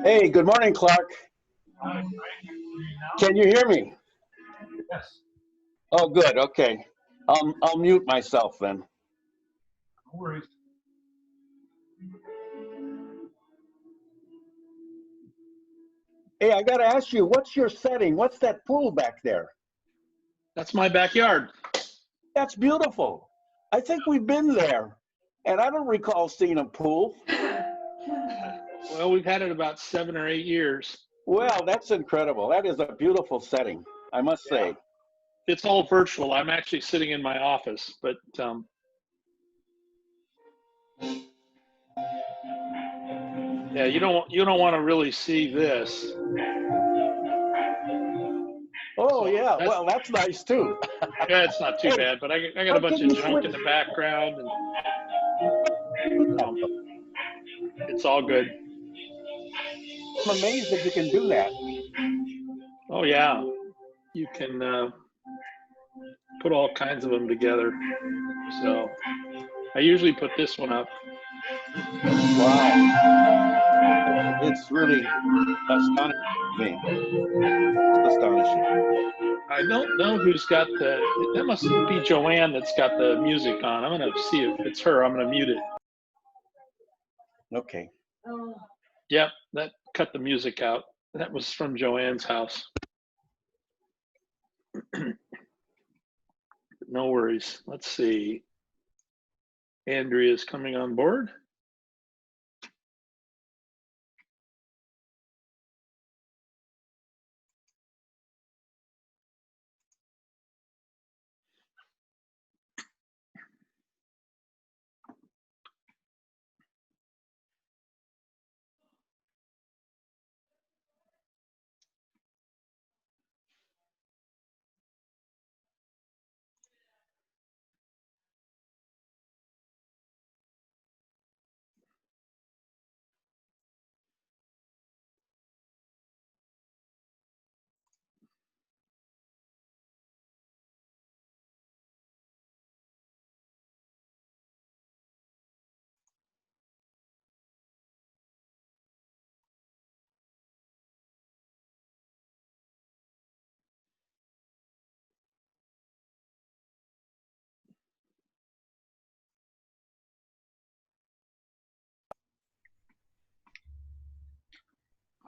Hey, good morning, Clark. Hi. Can you hear me? Yes. Oh, good. Okay. I'll mute myself then. No worries. Hey, I got to ask you, what's your setting? What's that pool back there? That's my backyard. That's beautiful. I think we've been there, and I don't recall seeing a pool. Well, we've had it about 7 or 8 years. Well, that's incredible. That is a beautiful setting, I must say. It's all virtual. I'm actually sitting in my office, but yeah, you don't want to really see this. Oh, yeah. Well, that's nice too. Yeah, it's not too bad, but I got a bunch of junk in the background, and it's all good. I'm amazed that you can do that. Oh yeah, you can put all kinds of them together. So I usually put this one up. Wow. It's really astonishing to me. It's astonishing. I don't know who's got that must be Joanne that's got the music on. I'm going to see if it's her. I'm going to mute it. Okay. Yep, that cut the music out. That was from Joanne's house. No worries. Let's see. Andrea's coming on board.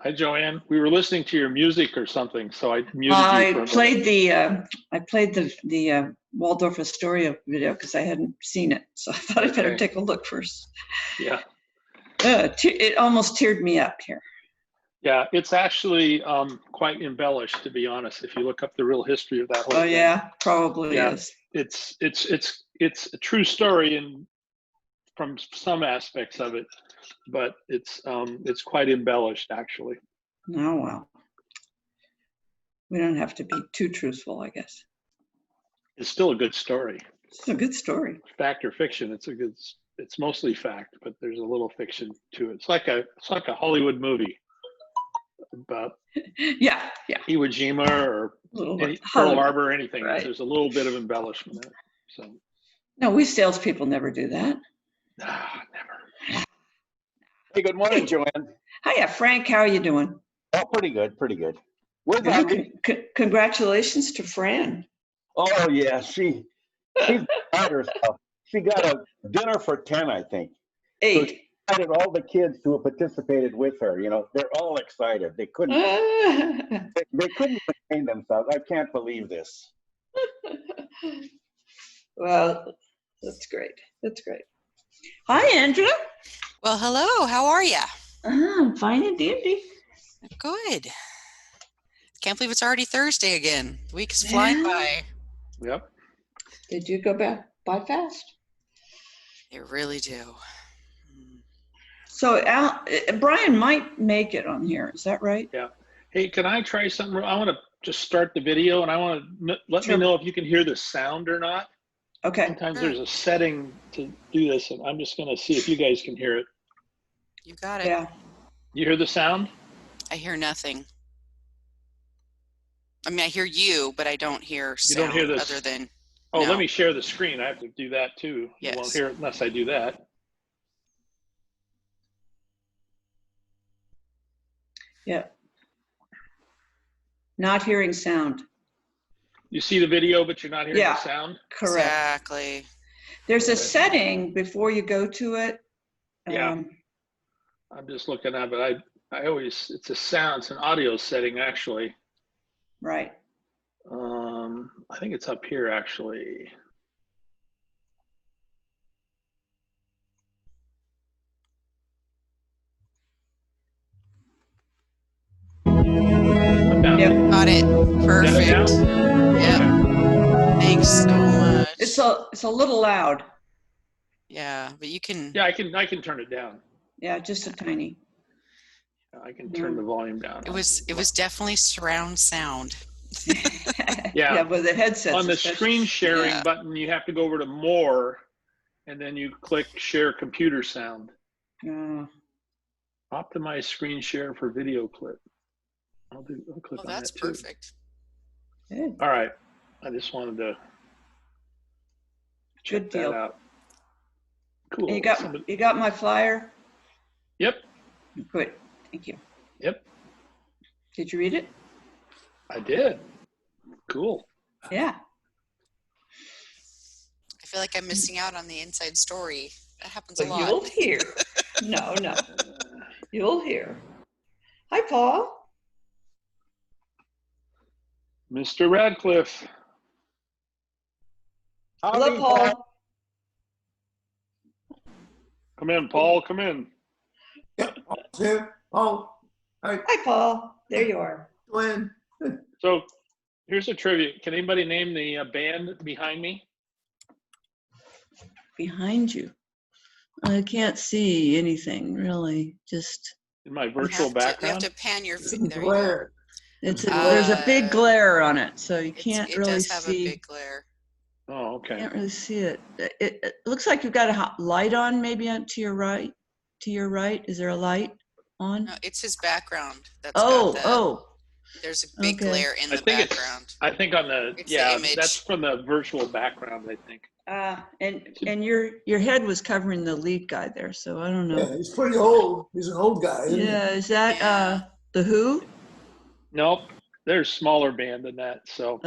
Hi, Joanne. We were listening to your music or something, so I muted you for a minute. I played the Waldorf Astoria video because I hadn't seen it, so I thought I'd better take a look first. Yeah. It almost teared me up here. Yeah, it's actually quite embellished, to be honest. If you look up the real history of that whole thing. Oh yeah, probably is. It's a true story and from some aspects of it, but it's quite embellished actually. Oh well. We don't have to be too truthful, I guess. It's still a good story. It's a good story. Fact or fiction, it's mostly fact, but there's a little fiction to it. It's like a Hollywood movie about yeah. Iwo Jima or Pearl Harbor or anything. Right. There's a little bit of embellishment in it. So no, we salespeople never do that. Never. Hey, good morning, Joanne. Hiya, Frank. How are you doing? Oh, pretty good. Congratulations to Fran. Oh yeah, she's got herself. She got a dinner for 10, I think. 8. So she invited all the kids who participated with her. You know, they're all excited. They couldn't contain themselves. I can't believe this. Well, that's great. That's great. Hi, Andrea. Well, hello. How are you? I'm fine and dandy. Good. Can't believe it's already Thursday again. The week is flying by. Yep. They do go by fast. They really do. So Brian might make it on here. Is that right? Yeah. Hey, can I try something? I want to just start the video, and I want to let me know if you can hear the sound or not. Okay. Sometimes there's a setting to do this, and I'm just going to see if you guys can hear it. You got it. Yeah. You hear the sound? I hear nothing. I mean, I hear you, but I don't hear sound. You don't hear this? Other than. Oh, no. let me share the screen. I have to do that too. Yes. You won't hear it unless I do that. Yeah. Not hearing sound. You see the video, but you're not hearing the sound? Correct. Exactly. There's a setting before you go to it. Yeah. I'm just looking at it. I always, it's a sound, it's an audio setting actually. Right. I think it's up here actually. Yep. Got it. Perfect. Yep. Thanks so much. It's a little loud. Yeah, but you can. Yeah, I can turn it down. Yeah, just a tiny. I can turn the volume down. It was definitely surround sound. Yeah. Yeah, with the headset. On the screen sharing button, you have to go over to more, and then you click share computer sound. Optimize screen share for video clip. I'll click on that's that too. Perfect. Good. All right. I just wanted to check Good deal. that out. Cool. And you got my flyer? Yep. Good. Thank you. Yep. Did you read it? I did. Cool. Yeah. I feel like I'm missing out on the inside story. That happens a lot. You'll hear. No. You'll hear. Hi, Paul. Mr. Radcliffe. Hello, Paul. Come in, Paul. Come in. Yeah, Paul's here. Paul. Hi, Paul. There you are. Glenn. So here's a trivia. Can anybody name the band behind me? Behind you. I can't see anything really. Just in my virtual background. You have to pan your feet. There glare. There's a big glare on it, so you can't really see. It does have a big glare. Oh, okay. Can't really see it. It looks like you've got a light on, maybe to your right. To your right, is there a light on? No, it's his background. There's a big glare in the background. I think on the that's from the virtual background. I think. And your head was covering the lead guy there, so I don't know. Yeah, he's pretty old. He's an old guy. Isn't he? Is that the Who? Nope, there's smaller band than that. So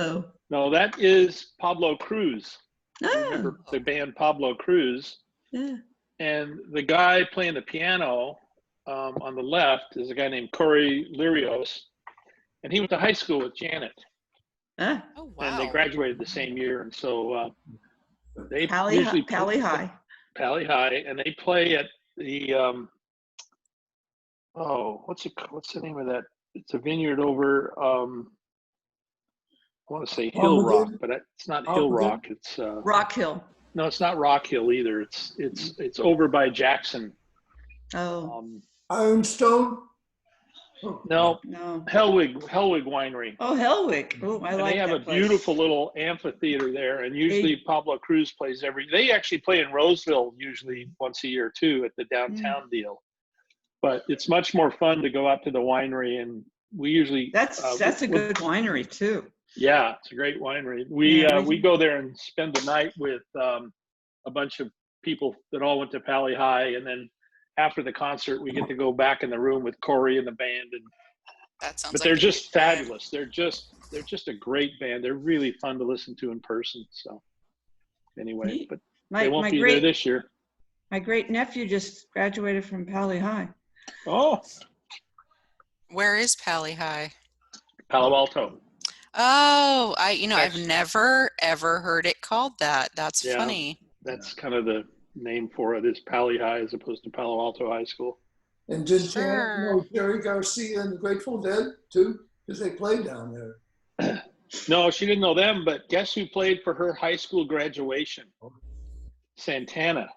no, that is Pablo Cruz. Remember the band Pablo Cruz? Yeah. And the guy playing the piano on the left is a guy named Corey Lirios, and he went to high school with Janet. Oh wow! And they graduated the same year, and so they Pally High, and they play at the what's the name of that? It's a vineyard over I want to say Hill Rock, but it's not Hill Rock. It's Rock Hill. No, it's not Rock Hill either. It's over by Jackson. Ironstone? No. Hellwig Winery. Oh, Hellwig. Oh, I like that. They have a beautiful little amphitheater there, and usually Pablo Cruz plays they actually play in Roseville usually once a year too at the downtown deal. But it's much more fun to go out to the winery, and we usually that's a good winery too. Yeah, it's a great winery. We go there and spend the night with a bunch of people that all went to Pally High, and then after the concert, we get to go back in the room with Corey and the band. And that sounds. But they're just fabulous. They're just a great band. They're really fun to listen to in person. So anyway, but they won't be there this year. My great nephew just graduated from Pally High. Oh, where is Pally High? Palo Alto. Oh, I've never ever heard it called that. That's funny. That's kind of the name for it is Pally High as opposed to Palo Alto High School. And did you know Jerry Garcia and the Grateful Dead too? because they played down there. No, she didn't know them, but guess who played for her high school graduation? Santana.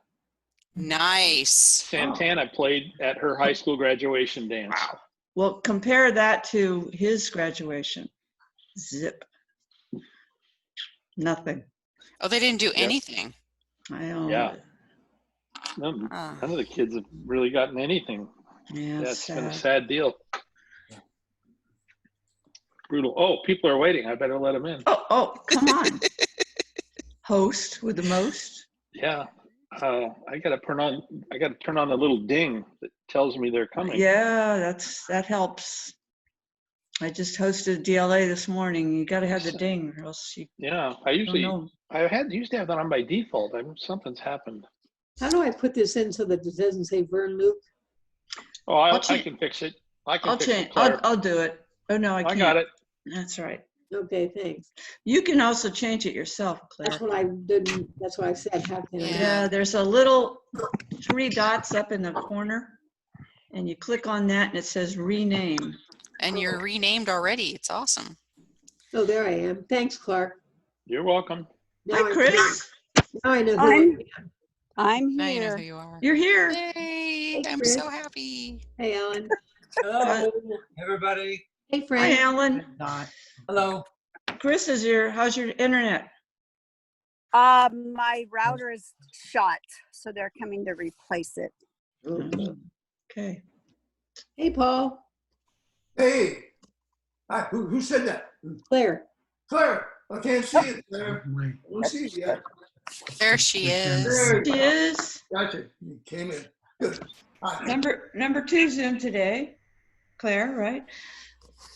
Nice. Santana played at her high school graduation dance. Wow. Well, compare that to his graduation. Zip. Nothing. Oh, they didn't do anything. I don't Yeah. know. None of the kids have really gotten anything. Yeah, That's been a sad. sad deal. Brutal. Oh, people are waiting. I better let them in. Oh, come on. Host with the most. Yeah. I gotta turn on the little ding that tells me they're coming. Yeah, that helps. I just hosted DLA this morning. You got to have the ding, or else you Yeah. I don't used know. to have that on by default. Something's happened. How do I put this in so that it doesn't say Vern Luke? Oh, I can fix it. I'll change. I'll do it. Oh no, I can't. I got it. That's right. Okay, thanks. You can also change it yourself, Claire. That's what I didn't, that's why I said, how can I? Yeah, there's a little 3 dots up in the corner, and you click on that, and it says rename. And you're renamed already. It's awesome. Oh, there I am. Thanks, Clark. You're welcome. Now Hi, Chris. Now I know who I am. I'm Now you know here. who you are. You're here. Yay! I'm Chris. so happy. Hey, Ellen. Hello, everybody. Hey, Hi, Frank. Alan. Hello. Chris, how's your internet? My router is shot, so they're coming to replace it. Okay. Hey, Paul. Hey, hi, who said that? Claire. Claire, I can't see it, Claire. I don't see it yet. There she is. There She you go. is. Gotcha, you came in. Good. Hi. Number 2's in today. Claire, right?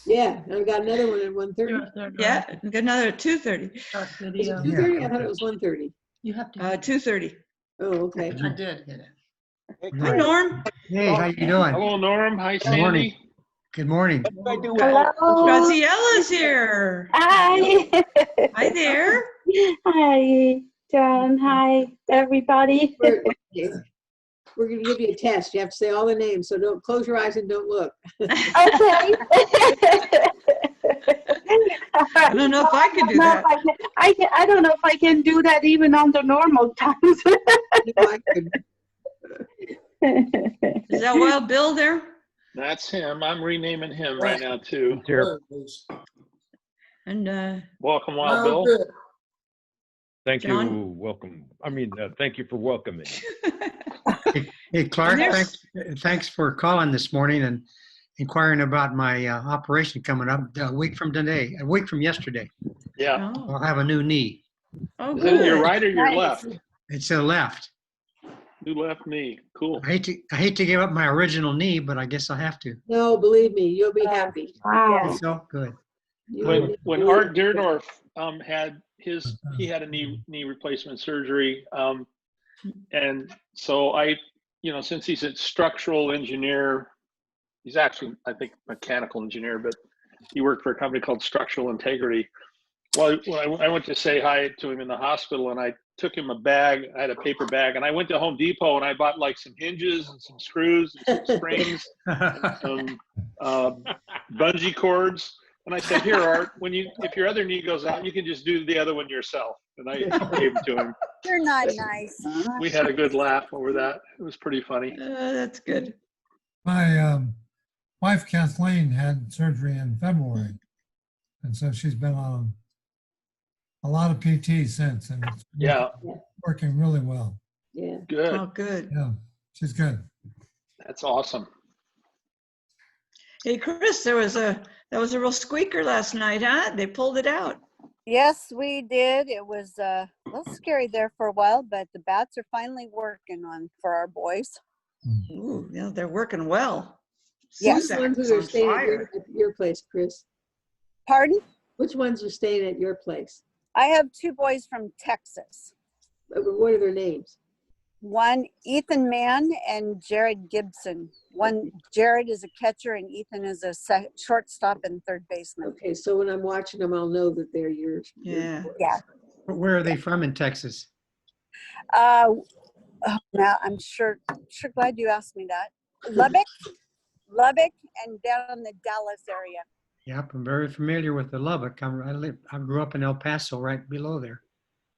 Yeah, and I got another one at 1:30. Yeah, and got another at 2:30. Is it 2:30? I thought it was 1:30. You have to. 2:30. Oh, okay. I did hit it. Hi, Norm. Hey, how you doing? Hello, Norm. Hi, Good morning. Sandy. Good morning. Hello. Graziella's here. Hi. Hi there. Hi, John. Hi, everybody. We're going to give you a test. You have to say all the names, so don't close your eyes and don't look. Okay. I don't know if I can do that. I don't know if I can do that even under normal times. I could. Is that Wild Bill there? That's him. I'm renaming him right now too. There it is. And Welcome, Wild Oh, Bill. good. Thank John? you. Welcome. Thank you for welcoming. Hey, Clark, Yes. thanks for calling this morning and inquiring about my operation coming up a week from yesterday. Yeah. Oh, I'll have a new knee. oh Is it your good. right or your Nice. left? It's a left. New left knee. Cool. I hate to give up my original knee, but I guess I'll have to. No, believe me, you'll be happy. Wow. So good. When Art Deerdorf he had a knee replacement surgery, and so since he's a structural engineer, he's actually I think mechanical engineer, but he worked for a company called Structural Integrity. Well, when I went to say hi to him in the hospital, and I took him a bag. I had a paper bag, and I went to Home Depot and I bought like some hinges and some screws and some springs, some bungee cords. And I said, "Here, Art, if your other knee goes out, you can just do the other one yourself." And I gave it to him. You're not nice. We had a good laugh over that. It was pretty funny. That's good. My wife Kathleen had surgery in February, and so she's been on a lot of PT since, and it's working really well. Yeah. Good. Oh, good. Yeah, she's good. That's awesome. Hey, Chris, that was a real squeaker last night, huh? They pulled it out. Yes, we did. It was a little scary there for a while, but the bats are finally working for our boys. Ooh, yeah, they're working well. Yes. Which ones are staying at your place, Chris? Pardon? Which ones are staying at your place? I have 2 boys from Texas. What are their names? One, Ethan Mann and Jared Gibson. Jared is a catcher and Ethan is a shortstop and third baseman. Okay, so when I'm watching them, I'll know that they're yours. Yeah. Yeah. Where are they from in Texas? Now I'm sure glad you asked me that. Lubbock, and down in the Dallas area. Yep, I'm very familiar with the Lubbock. I grew up in El Paso, right below there.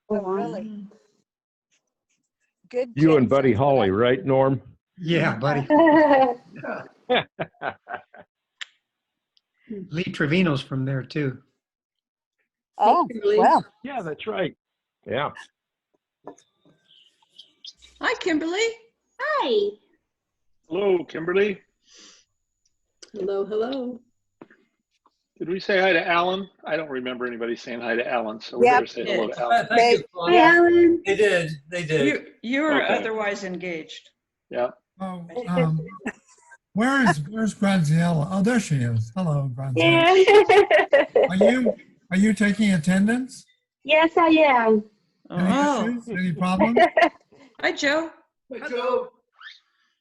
Oh, really? Good. You and kids. Buddy Holly, right, Norm? Yeah, buddy. Lee Trevino's from there too. Oh, Kimberly. well. Yeah, that's right. Yeah. Hi, Kimberly. Hi. Hello, Kimberly. Hello, hello. Did we say hi to Alan? I don't remember anybody saying hi to Alan, so we Yep. better say hello to Alan. Thank you, Hi, Alan. They did. They did. You were Okay. otherwise engaged. Yeah. Oh, where's Graziella? Oh, there she is. Hello, Graziella. Yeah. Are you taking attendance? Yes, I am. Any issues? Any problems? Hi, Joe. Hey, Joe.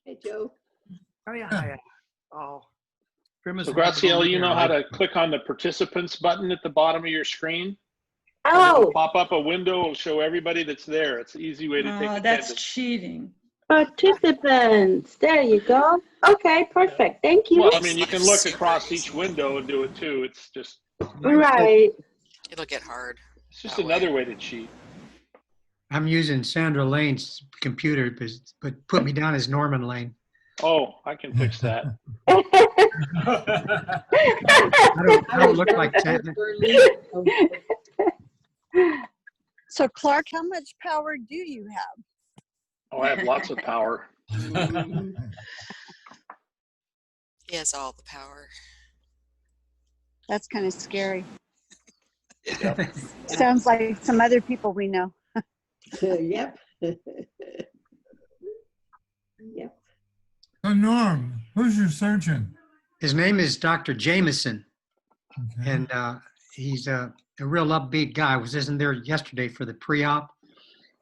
Hey, Joe. Oh, yeah. Hi. Oh. So Graciela, you know how to click on the participants button at the bottom of your screen? And it'll Oh, pop up a window, it'll show everybody that's there. It's an easy way to take That's attendance. cheating. participants. There you go. Okay, perfect. Thank you. Well, I mean, you can look across each window and do it too. It's just Right. It'll get hard. it's just that way. another way to cheat. I'm using Sandra Lane's computer, but put me down as Norman Lane. Oh, I can fix that. I don't look like Sandra. So Clark, how much power do you have? Oh, I have lots of power. He has all the power. That's kind of scary. Yep. Sounds like some other people we know. Yep. Yep. So Norm, who's your surgeon? His name is Dr. Jameson, Okay. and he's a real upbeat guy. I was in there yesterday for the pre-op.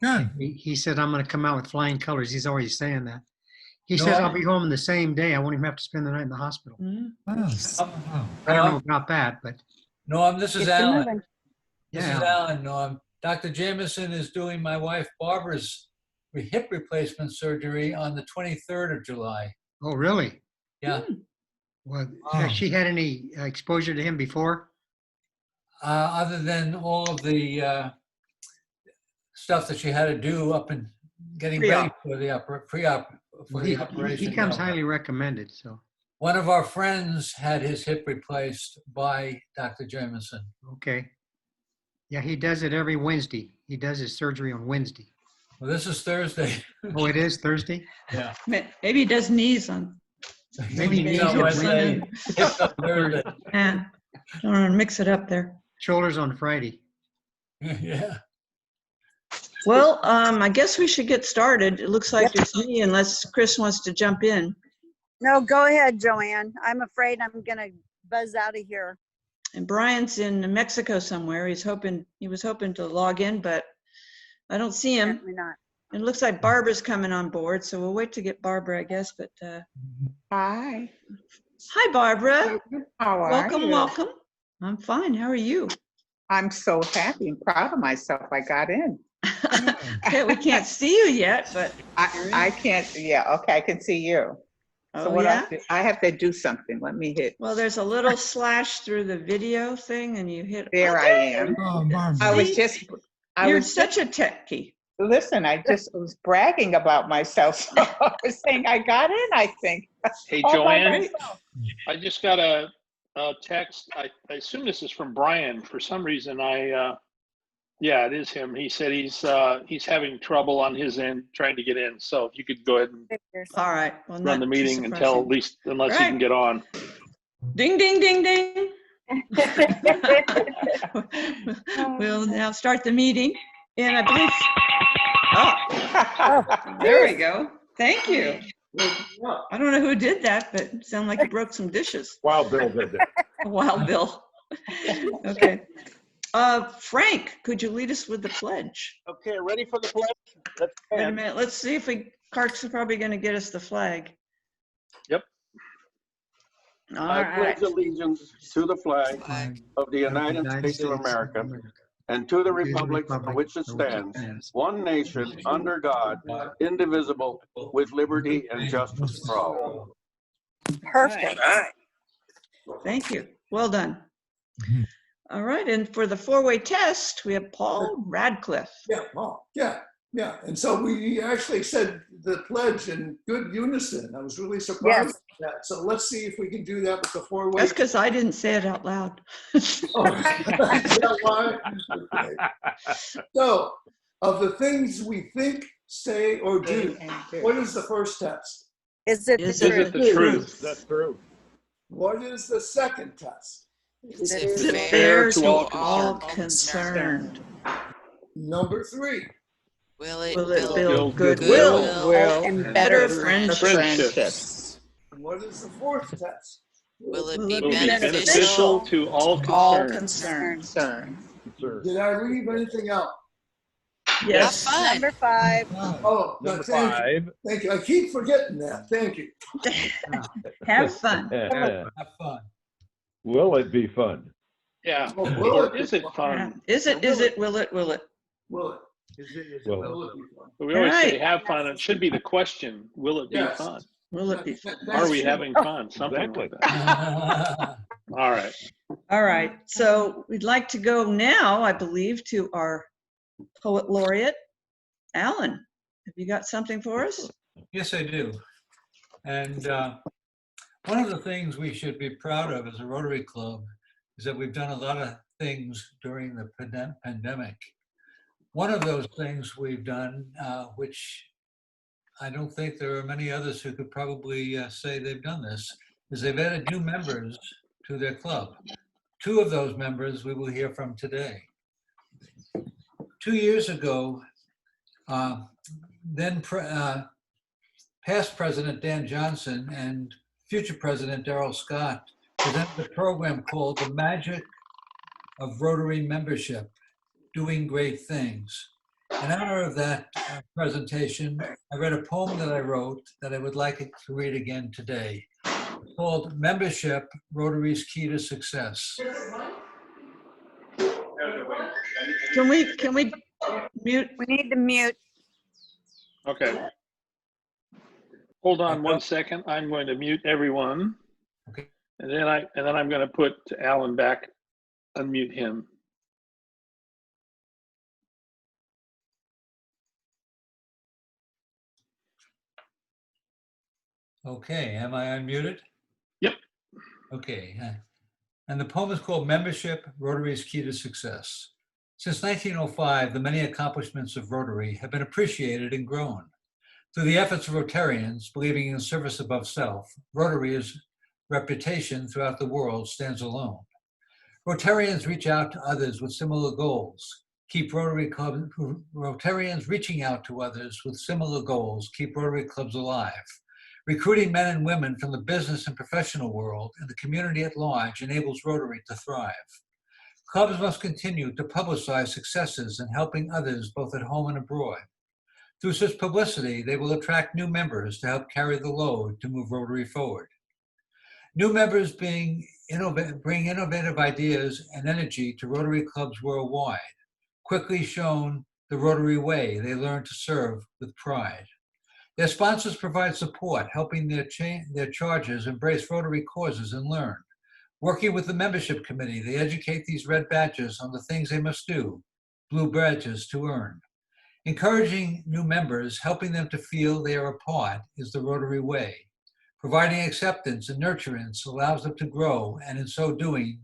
Good. He said, I'm going to come out with flying colors. He's already saying that. He No, says I- I'll be home the same day. I won't even have to spend the night in the hospital. Mhm. Oh. I don't know about that, but Norm, this is Get to Alan. moving. This is yeah. Alan, Norm. Dr. Jameson is doing my wife Barbara's hip replacement surgery on the 23rd of July. Oh, really? Yeah. Well, Wow. has she had any exposure to him before? Other than all of the stuff that she had to do up and getting ready for the pre-op for Well, the he operation. comes no. highly recommended. So, One of our friends had his hip replaced by Dr. Jameson. okay. Yeah, he does it every Wednesday. He does his surgery on Wednesday. Well, this is Thursday. Oh, it is Thursday? Yeah. Maybe he does knees on. Maybe knees on on Wednesday, hips on Thursday. Yeah. Don't want to mix it up there. Shoulders on Friday. Yeah. Well, I guess we should get started. It looks like it's me unless Chris wants to jump in. No, go ahead, Joanne. I'm afraid I'm going to buzz out of here. And Brian's in Mexico somewhere. He was hoping to log in, but I don't see him. Apparently not. It looks like Barbara's coming on board, so we'll wait to get Barbara, I guess. But Hi. hi, Barbara. How are Welcome, you? welcome. I'm fine. How are you? I'm so happy and proud of myself. I got in. Okay, we can't see you yet, but I can't. Yeah. Okay. I can see you. So oh what yeah. I have to do something. Let me hit. Well, there's a little slash through the video thing, and you hit. There I am. Oh, Barbara. I was See? just. You're such a techie. Listen, I just was bragging about myself. So I was saying I got in, I think. Hey, All by Joanne, myself. I just got a text. I assume this is from Brian. For some reason, yeah, it is him. He said he's having trouble on his end trying to get in. So if you could go ahead and All right. Well, run not the too meeting until unless he Right. can get on. Ding, ding, ding, ding. We'll now start the meeting. And I believe, oh, there we go. Thank you. I don't know who did that, but it sounded like you broke some dishes. Wild Bill did that. Wild Bill. Okay. Frank, could you lead us with the pledge? Okay, ready for the pledge? Let's Wait a stand. minute. Let's see if Clark's probably going to get us the flag. Yep. All I right. pledge allegiance to the flag of the United States of America and to the republic for which it stands, one nation, under God, indivisible, with liberty and justice for all. Perfect. Thank you. Well done. All right, and for the four-way test, we have Paul Radcliffe. Yeah, Paul. Yeah. And so we actually said the pledge in good unison. I was really surprised at that. So let's see if we can do that with the four-way. That's because I didn't say it out loud. Oh, is that why? Okay. So, of the things we think, say, or do, what is the first test? Is it Is it the truth? That's true. What is the second test? Is Is it it fair fair to to all all concerned? Number 3. Will it Will it build build goodwill goodwill and better friendships? friendships? And what is the fourth test? Will it Will be it Will be beneficial? beneficial to all All concerned. concerned. Did I leave anything out? Yes. Have fun. number 5? Oh, Number thank you. 5. Thank you. I keep forgetting that. Thank you. Have fun. Have fun. Will it be fun? Yeah. Oh, will Or it be is it fun? fun? Is it, will it? Will it? Will Will it? it be fun? We always say Right. have fun. It should be the question. Will it be Yes. fun? Will it be fun? Are we having fun? Something Exactly. like that. All right. All right, so we'd like to go now, I believe, to our poet laureate, Alan. Have you got something for us? Yes, I do. And one of the things we should be proud of as a Rotary Club is that we've done a lot of things during the pandemic. One of those things we've done, which I don't think there are many others who could probably say they've done this, is they've added new members to their club. 2 of those members we will hear from today. 2 years ago, past President Dan Johnson and future President Darrell Scott presented a program called The Magic of Rotary Membership, Doing Great Things. In honor of that presentation, I read a poem that I wrote that I would like to read again today. It's called Membership, Rotary's Key to Success. Can we mute? We need to mute. Okay. Hold on 1 second. I'm going to mute everyone. Okay. And then I'm going to put Alan back, unmute him. Okay, am I unmuted? Yep. Okay. And the poem is called Membership, Rotary's Key to Success. Since 1905, the many accomplishments of Rotary have been appreciated and grown. Through the efforts of Rotarians, believing in service above self, Rotary's reputation throughout the world stands alone. Rotarians reach out to others with similar goals. Rotarians reaching out to others with similar goals keep Rotary clubs alive. Recruiting men and women from the business and professional world and the community at large enables Rotary to thrive. Clubs must continue to publicize successes in helping others both at home and abroad. Through such publicity, they will attract new members to help carry the load to move Rotary forward. New members bring innovative ideas and energy to Rotary clubs worldwide. Quickly shown the Rotary way, they learn to serve with pride. Their sponsors provide support, helping their charges embrace Rotary causes and learn. Working with the membership committee, they educate these red badges on the things they must do, blue badges to earn. Encouraging new members, helping them to feel they are a part is the Rotary way. Providing acceptance and nurturance allows them to grow, and in so doing,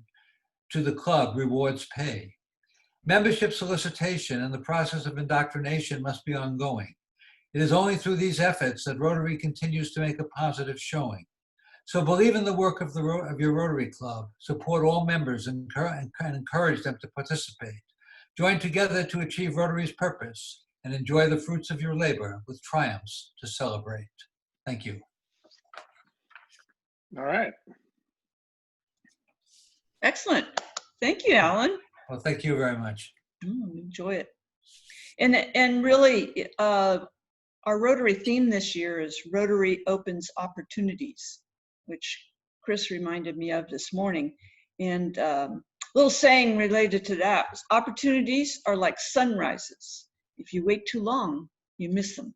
to the club rewards pay. Membership solicitation and the process of indoctrination must be ongoing. It is only through these efforts that Rotary continues to make a positive showing. So believe in the work of your Rotary Club, support all members and encourage them to participate. Join together to achieve Rotary's purpose and enjoy the fruits of your labor with triumphs to celebrate. Thank you. All right. Excellent. Thank you, Alan. Well, thank you very much. Enjoy it. And really, our Rotary theme this year is Rotary Opens Opportunities, which Chris reminded me of this morning. And a little saying related to that is, opportunities are like sunrises. If you wait too long, you miss them.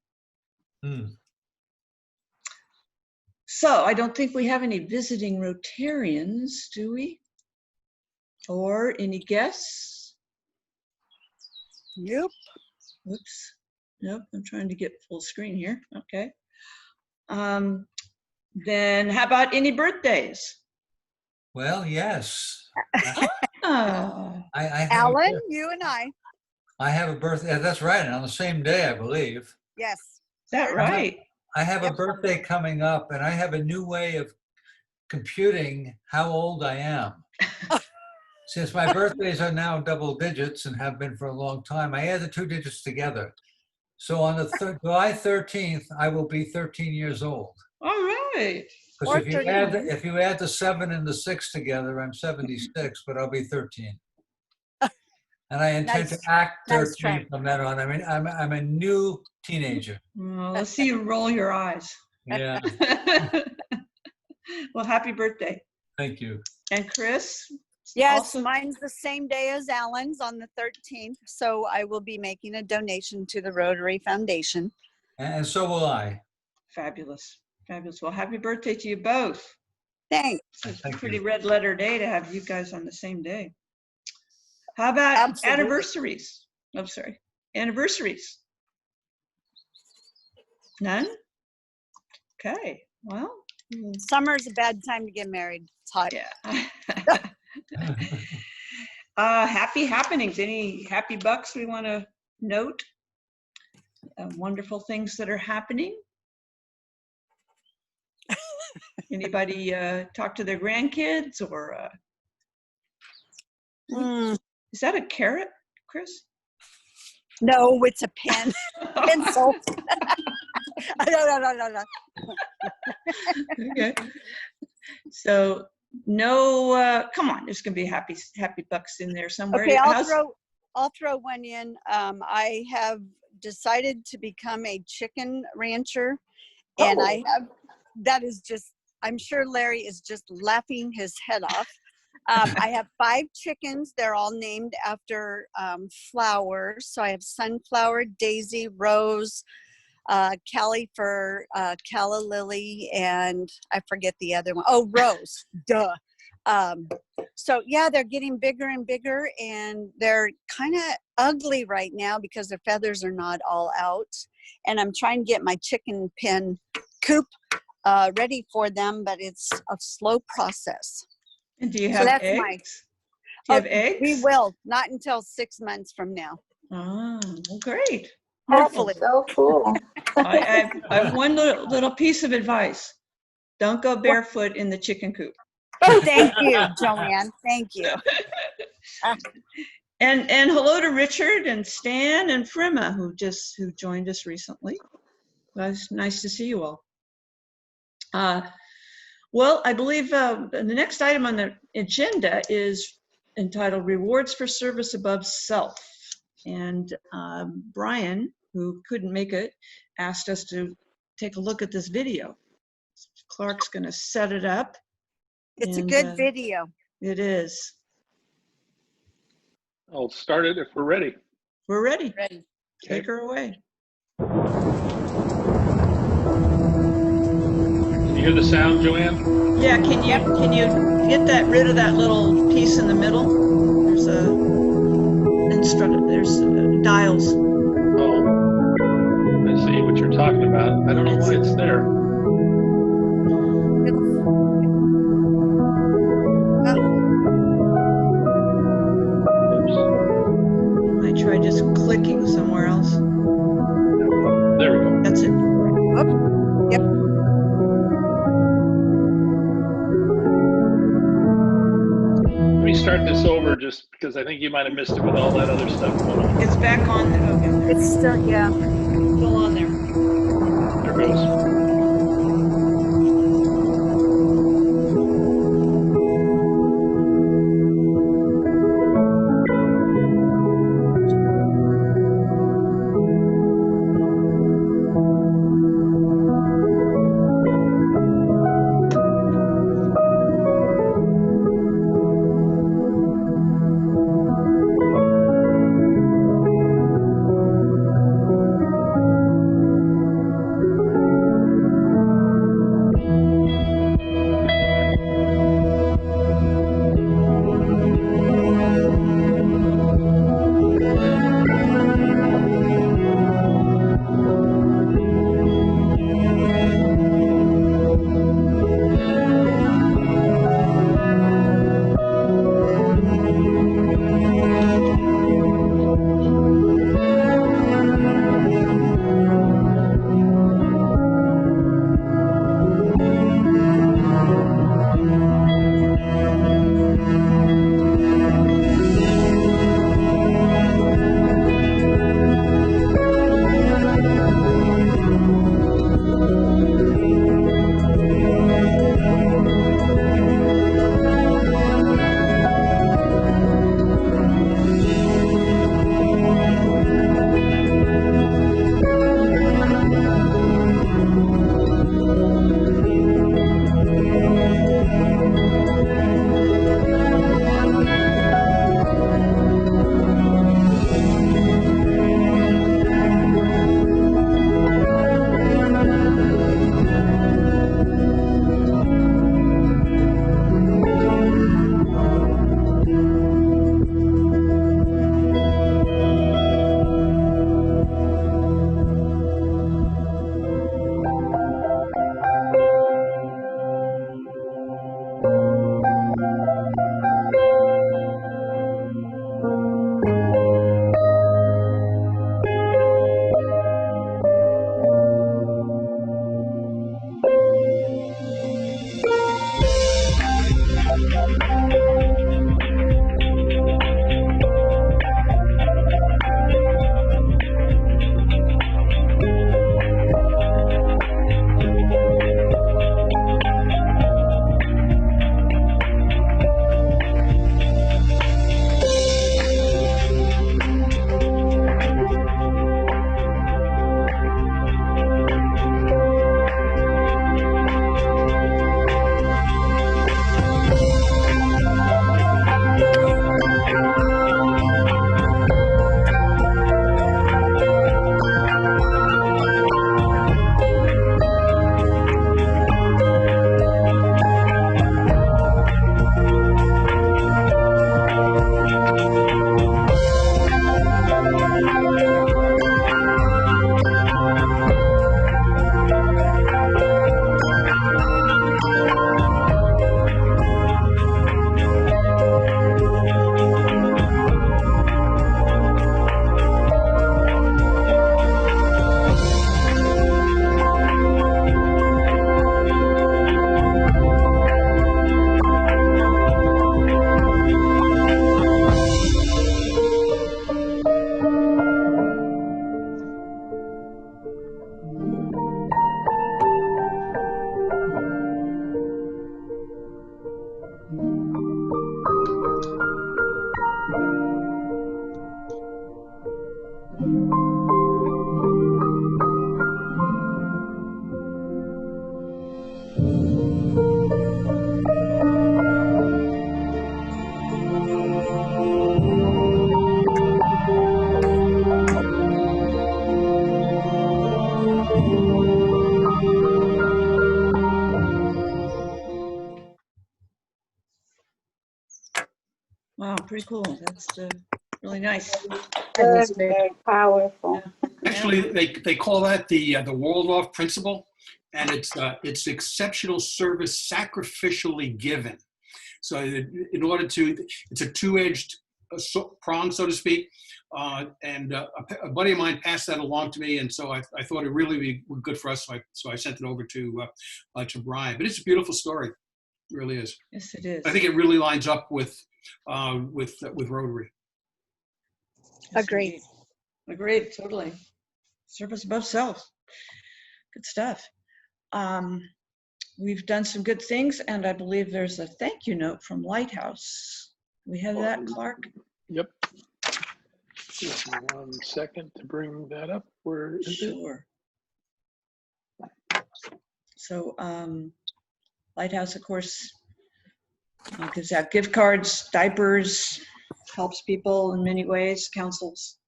So I don't think we have any visiting Rotarians, do we? Or any guests? Nope. Whoops. Nope, I'm trying to get full screen here. Okay. Then how about any birthdays? Well, yes. Oh. I have Alan, you and I. I have a birthday. That's right. And on the same day, I believe. Yes. Is that right? I have a birthday coming up, and I have a new way of computing how old I am. Since my birthdays are now double digits and have been for a long time, I add the 2 digits together. So on the July 13th, I will be 13 years old. All right. Because if you add the 7 and the 6 together, I'm 76, but I'll be 13. And I intend to act 13 from then on. I mean, I'm a new teenager. Well, let's see you roll your eyes. Yeah. Well, happy birthday. Thank you. And Chris? Yes, mine's the same day as Alan's on the 13th. So I will be making a donation to the Rotary Foundation. And so will I. Fabulous. Fabulous. Well, happy birthday to you both. Thanks. It's a pretty red letter day to have you guys on the same day. How about anniversaries? I'm sorry. Anniversaries? None? Okay. Well. Summer's a bad time to get married. It's hot. Yeah. Happy happenings. Any happy bucks we want to note? Wonderful things that are happening. Anybody talk to their grandkids or? Is that a carrot, Chris? No, it's a pen. Pencil. No. Okay. So no, come on, there's gonna be happy bucks in there somewhere. Okay, I'll throw one in. I have decided to become a chicken rancher, and I'm sure Larry is just laughing his head off. I have 5 chickens. They're all named after flowers. So I have sunflower, daisy, rose, Callie for calla lily, and I forget the other one. Oh, rose. Duh. So yeah, they're getting bigger and bigger, and they're kind of ugly right now because their feathers are not all out. And I'm trying to get my chicken pen coop ready for them, but it's a slow process. And do you have eggs? Do you have eggs? We will, not until 6 months from now. Oh, well, great. Hopefully. So cool. I have one little piece of advice. Don't go barefoot in the chicken coop. Oh, thank you, Joanne. Thank you. And hello to Richard and Stan and Frima who joined us recently. It was nice to see you all. Well, I believe the next item on the agenda is entitled Rewards for Service Above Self. And Brian, who couldn't make it, asked us to take a look at this video. Clark's going to set it up. It's a good video. It is. I'll start it if we're ready. We're ready. Ready. Take her away. Can you hear the sound, Joanne? Yeah, can you get rid of that little piece in the middle? There's there's dials. Oh, I see what you're talking about. I don't know why it's there. I try just clicking somewhere else. There we go. That's it. Yep. Let me start this over just because I think you might have missed it with all that other stuff going on. It's back on. Okay. It's still, yeah. Still on there. There goes. Wow, pretty cool. That's really nice. Very, very powerful. Actually, they call that the Waldorf Principle, and it's exceptional service sacrificially given. So in order to, it's a two-edged prong, so to speak. And a buddy of mine passed that along to me, and so I thought it really be good for us. So I sent it over to Brian. But it's a beautiful story, it really is. Yes, it is. I think it really lines up with Rotary. Yes, Agreed. indeed. Agreed, totally. Service above self. Good stuff. We've done some good things, and I believe there's a thank you note from Lighthouse. We have that, Clark? Yep. Just 1 second to bring that up. Where is it? Sure. So Lighthouse, of course, gives out gift cards, diapers, helps people in many ways, counsels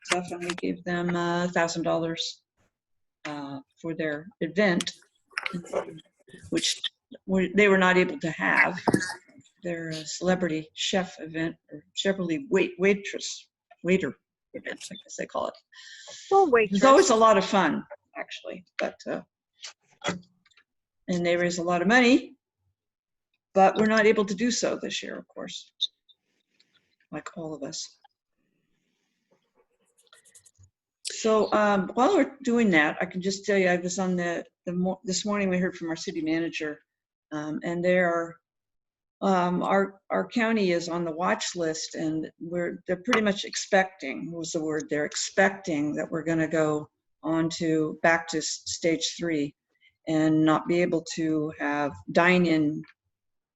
stuff, and we gave them $1,000 for their event, which they were not able to have. Their celebrity chef event, or celebrity waiter event, I guess they call it. Well, waitress. It's always a lot of fun, actually, but and they raise a lot of money, but we're not able to do so this year, of course, like all of us. So while we're doing that, I can just tell you, I was on this morning we heard from our city manager, and they are, our county is on the watch list, and they're pretty much expecting, what was the word? They're expecting that we're going to go back to stage 3 and not be able to have dine-in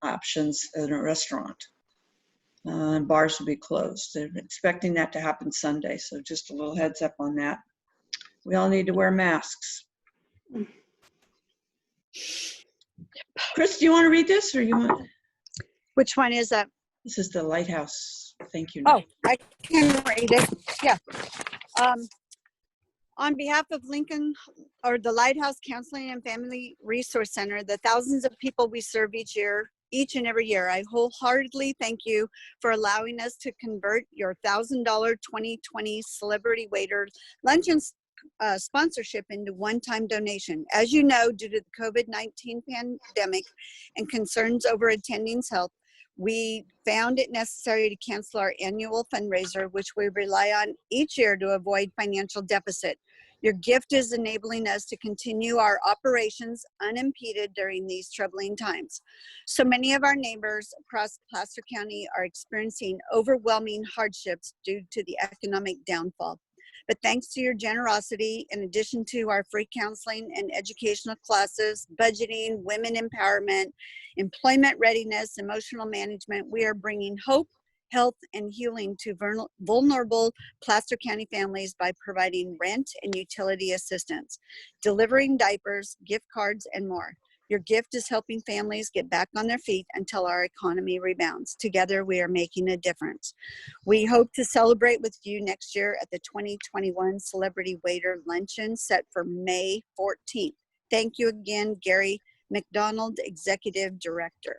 options at a restaurant. And bars will be closed. They're expecting that to happen Sunday, so just a little heads up on that. We all need to wear masks. Chris, do you want to read this, or you want? Which one is that? This is the Lighthouse. Thank you. Oh, I can read it. Yeah. On behalf of Lincoln, or the Lighthouse Counseling and Family Resource Center, the thousands of people we serve each and every year, I wholeheartedly thank you for allowing us to convert your $1,000 2020 Celebrity Waiter Luncheon sponsorship into one-time donation. As you know, due to the COVID-19 pandemic and concerns over attendings' health, we found it necessary to cancel our annual fundraiser, which we rely on each year to avoid financial deficit. Your gift is enabling us to continue our operations unimpeded during these troubling times. So many of our neighbors across Placer County are experiencing overwhelming hardships due to the economic downfall. But thanks to your generosity, in addition to our free counseling and educational classes, budgeting, women empowerment, employment readiness, emotional management, we are bringing hope, health, and healing to vulnerable Placer County families by providing rent and utility assistance, delivering diapers, gift cards, and more. Your gift is helping families get back on their feet until our economy rebounds. Together, we are making a difference. We hope to celebrate with you next year at the 2021 Celebrity Waiter Luncheon set for May 14th. Thank you again, Gary McDonald, Executive Director.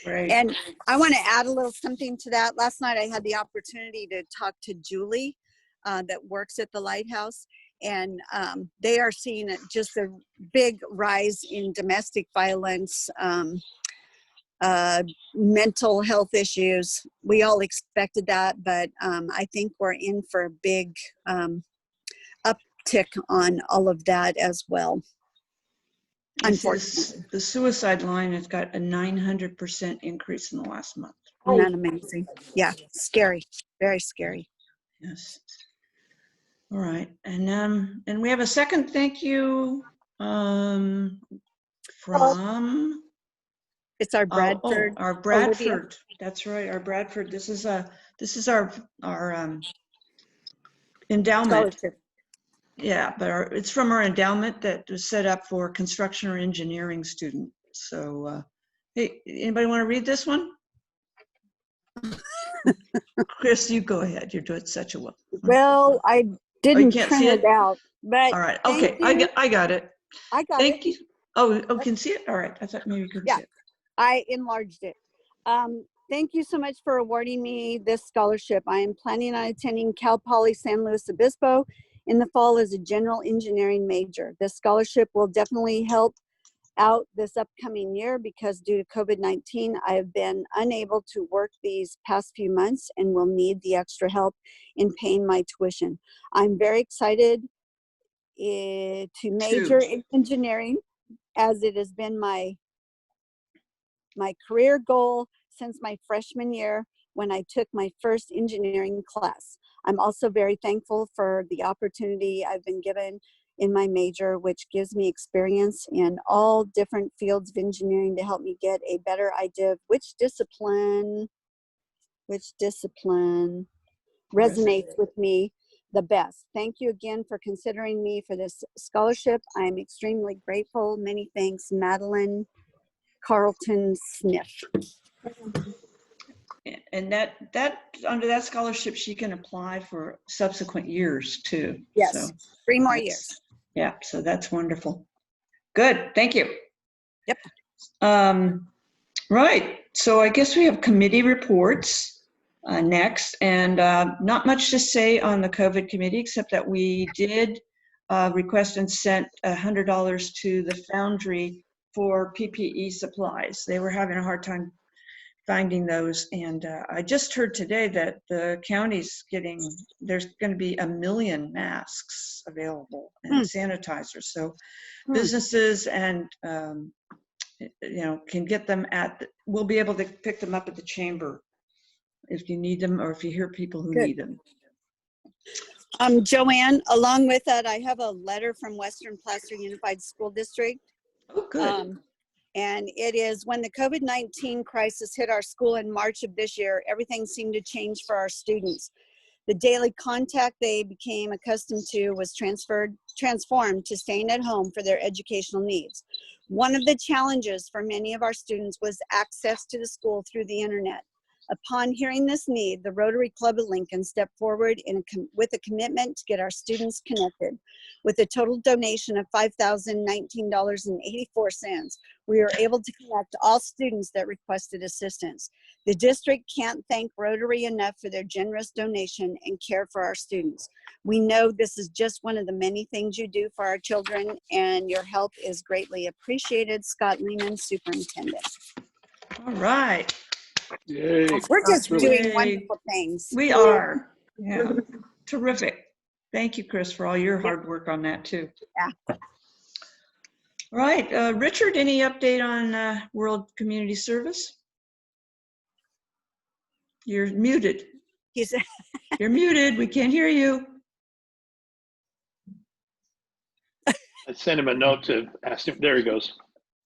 Right. And I want to add a little something to that. Last night, I had the opportunity to talk to Julie that works at the Lighthouse. And they are seeing just a big rise in domestic violence, mental health issues. We all expected that, but I think we're in for a big uptick on all of that as well. Unfortunately. The suicide line has got a 900% increase in the last month. Isn't that amazing? Yeah, scary, very scary. Yes. All right, and we have a second thank you from. It's our Bradford. Our Bradford. Olivia. That's right, our Bradford. This is our endowment. Scholarship. Yeah, but it's from our endowment that was set up for construction or engineering student. So, hey, anybody want to read this one? Chris, you go ahead. You're doing such a well. Well, I didn't can't print see it out, but All right. thank Okay. you. I got it. I got Thank it. you. Oh, can see it? All right. I thought maybe you couldn't Yeah. see it. I enlarged it. Thank you so much for awarding me this scholarship. I am planning on attending Cal Poly San Luis Obispo in the fall as a general engineering major. This scholarship will definitely help out this upcoming year because due to COVID-19, I have been unable to work these past few months and will need the extra help in paying my tuition. I'm very excited to major in engineering, as it has been my career goal since my freshman year when I took my first engineering class. I'm also very thankful for the opportunity I've been given in my major, which gives me experience in all different fields of engineering to help me get a better idea of which discipline resonates with me the best. Thank you again for considering me for this scholarship. I'm extremely grateful. Many thanks, Madeline Carlton Smith. And that under that scholarship, she can apply for subsequent years too. Yes, So 3 more years. Yeah, so that's wonderful. Good, thank you. Yep. Right, so I guess we have committee reports next, and not much to say on the COVID committee, except that we did request and sent $100 to the Foundry for PPE supplies. They were having a hard time finding those, and I just heard today that the county's there's going to be 1 million masks available and sanitizers. So businesses and can get them we'll be able to pick them up at the chamber if you need them or if you hear people who need them. Joanne, along with that, I have a letter from Western Placer Unified School District. Oh, good. And it is when the COVID-19 crisis hit our school in March of this year, everything seemed to change for our students. The daily contact they became accustomed to was transformed to staying at home for their educational needs. One of the challenges for many of our students was access to the school through the internet. Upon hearing this need, the Rotary Club of Lincoln stepped forward with a commitment to get our students connected. With a total donation of $5,019.84, we were able to connect all students that requested assistance. The district can't thank Rotary enough for their generous donation and care for our students. We know this is just one of the many things you do for our children, and your help is greatly appreciated. Scott Lehman, Superintendent. All right. Yay. We're just doing wonderful things. We are. Yeah. Terrific. Thank you, Chris, for all your hard work on that too. Yeah. All right. Richard, any update on World Community Service? You're muted. You're muted. We can't hear you. I sent him a note to ask him. There he goes.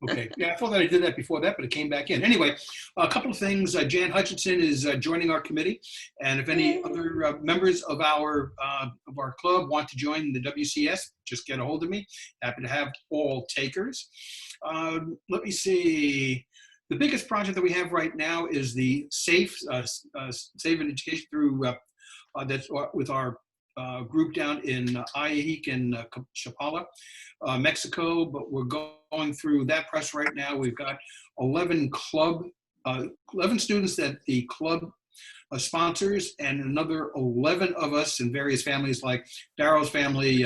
Okay. Yeah, I thought that I did that before that, but it came back in. Anyway, a couple of things. Jan Hutchinson is joining our committee, and if any other members of our club want to join the WCS, just get a hold of me. Happy to have all takers. Let me see. The biggest project that we have right now is the Safe Education through that's with our group down in Ayahique and Chapala, Mexico, but we're going through that process right now. We've got 11 students that the club sponsors, and another 11 of us in various families, like Darrow's family,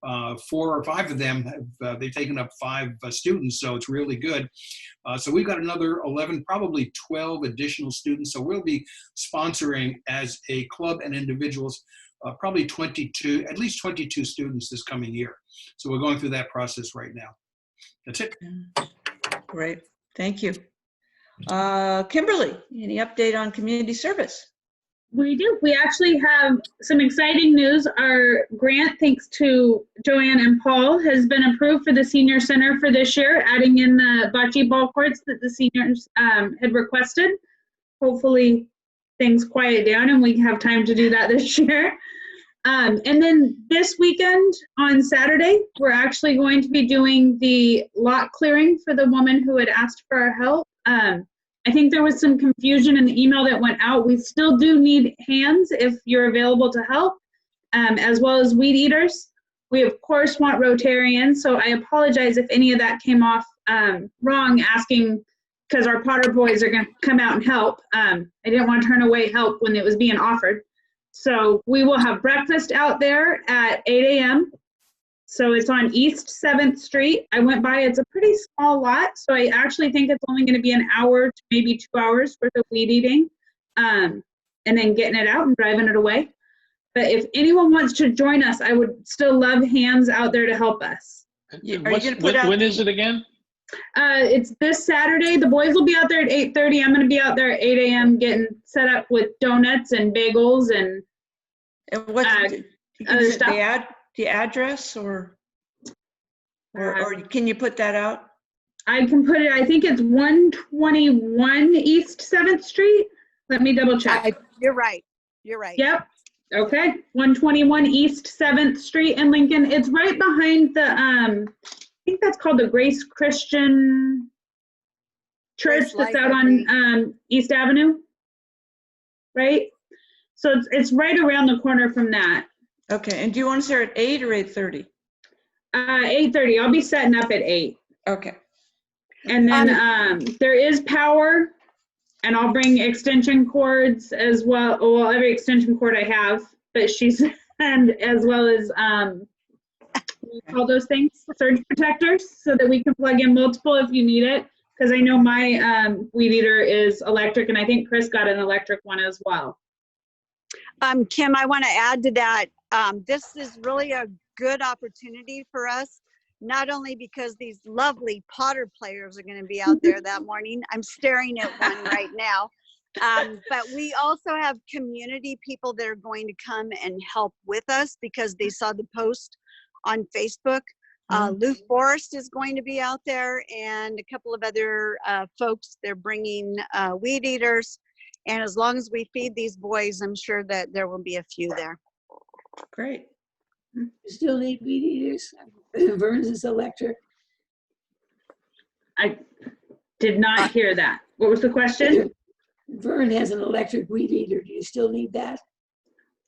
4 or 5 of them, they've taken up 5 students, so it's really good. So we've got another 11, probably 12 additional students. So we'll be sponsoring as a club and individuals, probably at least 22 students this coming year. So we're going through that process right now. That's it. Great, thank you. Kimberly, any update on community service? We do. We actually have some exciting news. Our grant, thanks to Joanne and Paul, has been approved for the senior center for this year, adding in the bocce ball courts that the seniors had requested. Hopefully things quiet down and we have time to do that this year. And then this weekend on Saturday, we're actually going to be doing the lot clearing for the woman who had asked for our help. I think there was some confusion in the email that went out. We still do need hands if you're available to help, as well as weed eaters. We of course want Rotarians, so I apologize if any of that came off wrong, asking because our Potter boys are going to come out and help. I didn't want to turn away help when it was being offered. So we will have breakfast out there at 8 a.m. So it's on East 7th Street. I went by, it's a pretty small lot. So I actually think it's only going to be an hour to maybe 2 hours worth of weed eating, and then getting it out and driving it away. But if anyone wants to join us, I would still love hands out there to help us. When is it again? It's this Saturday. The boys will be out there at 8:30. I'm going to be out there at 8 a.m. getting set up with donuts and bagels and what's other stuff. The address or can you put that out? I can put it. I think it's 121 East 7th Street. Let me double check. You're right. You're right. Yep. Okay. 121 East 7th Street in Lincoln. It's right behind the I think that's called the Grace Christian Church that's out on East Avenue, right? So it's right around the corner from that. Okay, and do you want us there at 8 or 8:30? 8:30. I'll be setting up at 8. Okay. And then there is power, and I'll bring extension cords as well. Well, every extension cord I have, but she's and as well as what do you call those things? Surge protectors, so that we can plug in multiple if you need it. Because I know my weed eater is electric, and I think Chris got an electric one as well. Kim, I want to add to that. This is really a good opportunity for us, not only because these lovely Potter players are going to be out there that morning. I'm staring at one right now. But we also have community people that are going to come and help with us because they saw the post on Facebook. Lou Forrest is going to be out there, and a couple of other folks. They're bringing weed eaters. And as long as we feed these boys, I'm sure that there will be a few there. Great. You still need weed eaters? Vern's is electric. I did not hear that. What was the question? Vern has an electric weed eater. Do you still need that?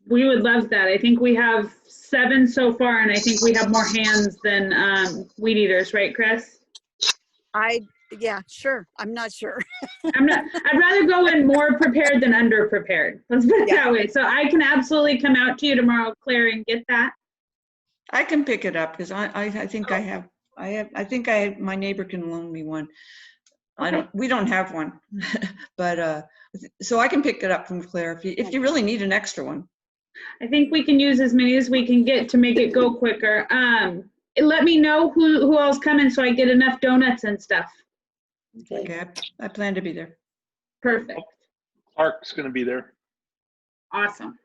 We would love that. I think we have 7 so far, and I think we have more hands than weed eaters, right, Chris? Yeah, sure. I'm not sure. I'd rather go in more prepared than under prepared. Let's put it that way. So I can absolutely come out to you tomorrow, Claire, and get that. I can pick it up because I think I have my neighbor can loan me one. We don't have one, but so I can pick it up from Claire if you really need an extra one. I think we can use as many as we can get to make it go quicker. Let me know who else coming so I get enough donuts and stuff. Okay, I plan to be there. Perfect. Clark's going to be there. Awesome.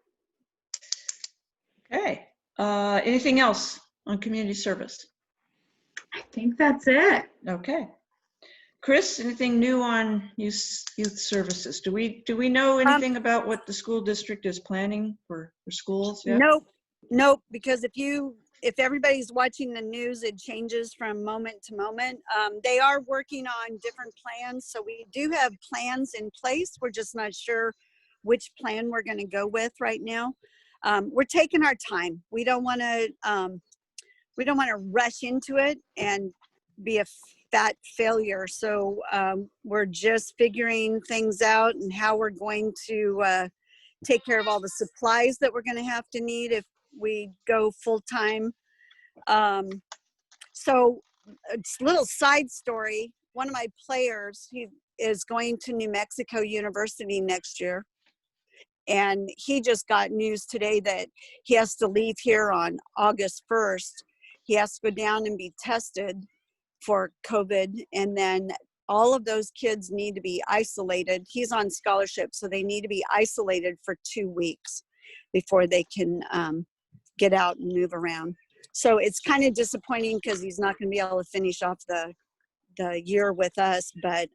Okay. Anything else on community service? I think that's it. Okay. Chris, anything new on youth services? Do we know anything about what the school district is planning for schools yet? Nope. Because if everybody's watching the news, it changes from moment to moment. They are working on different plans, so we do have plans in place. We're just not sure which plan we're going to go with right now. We're taking our time. We don't want to rush into it and be a fat failure. So we're just figuring things out and how we're going to take care of all the supplies that we're going to have to need if we go full time. So a little side story. One of my players, he is going to New Mexico University next year. And he just got news today that he has to leave here on August 1st. He has to go down and be tested for COVID. And then all of those kids need to be isolated. He's on scholarship, so they need to be isolated for 2 weeks before they can get out and move around. So it's kind of disappointing because he's not going to be able to finish off the year with us. But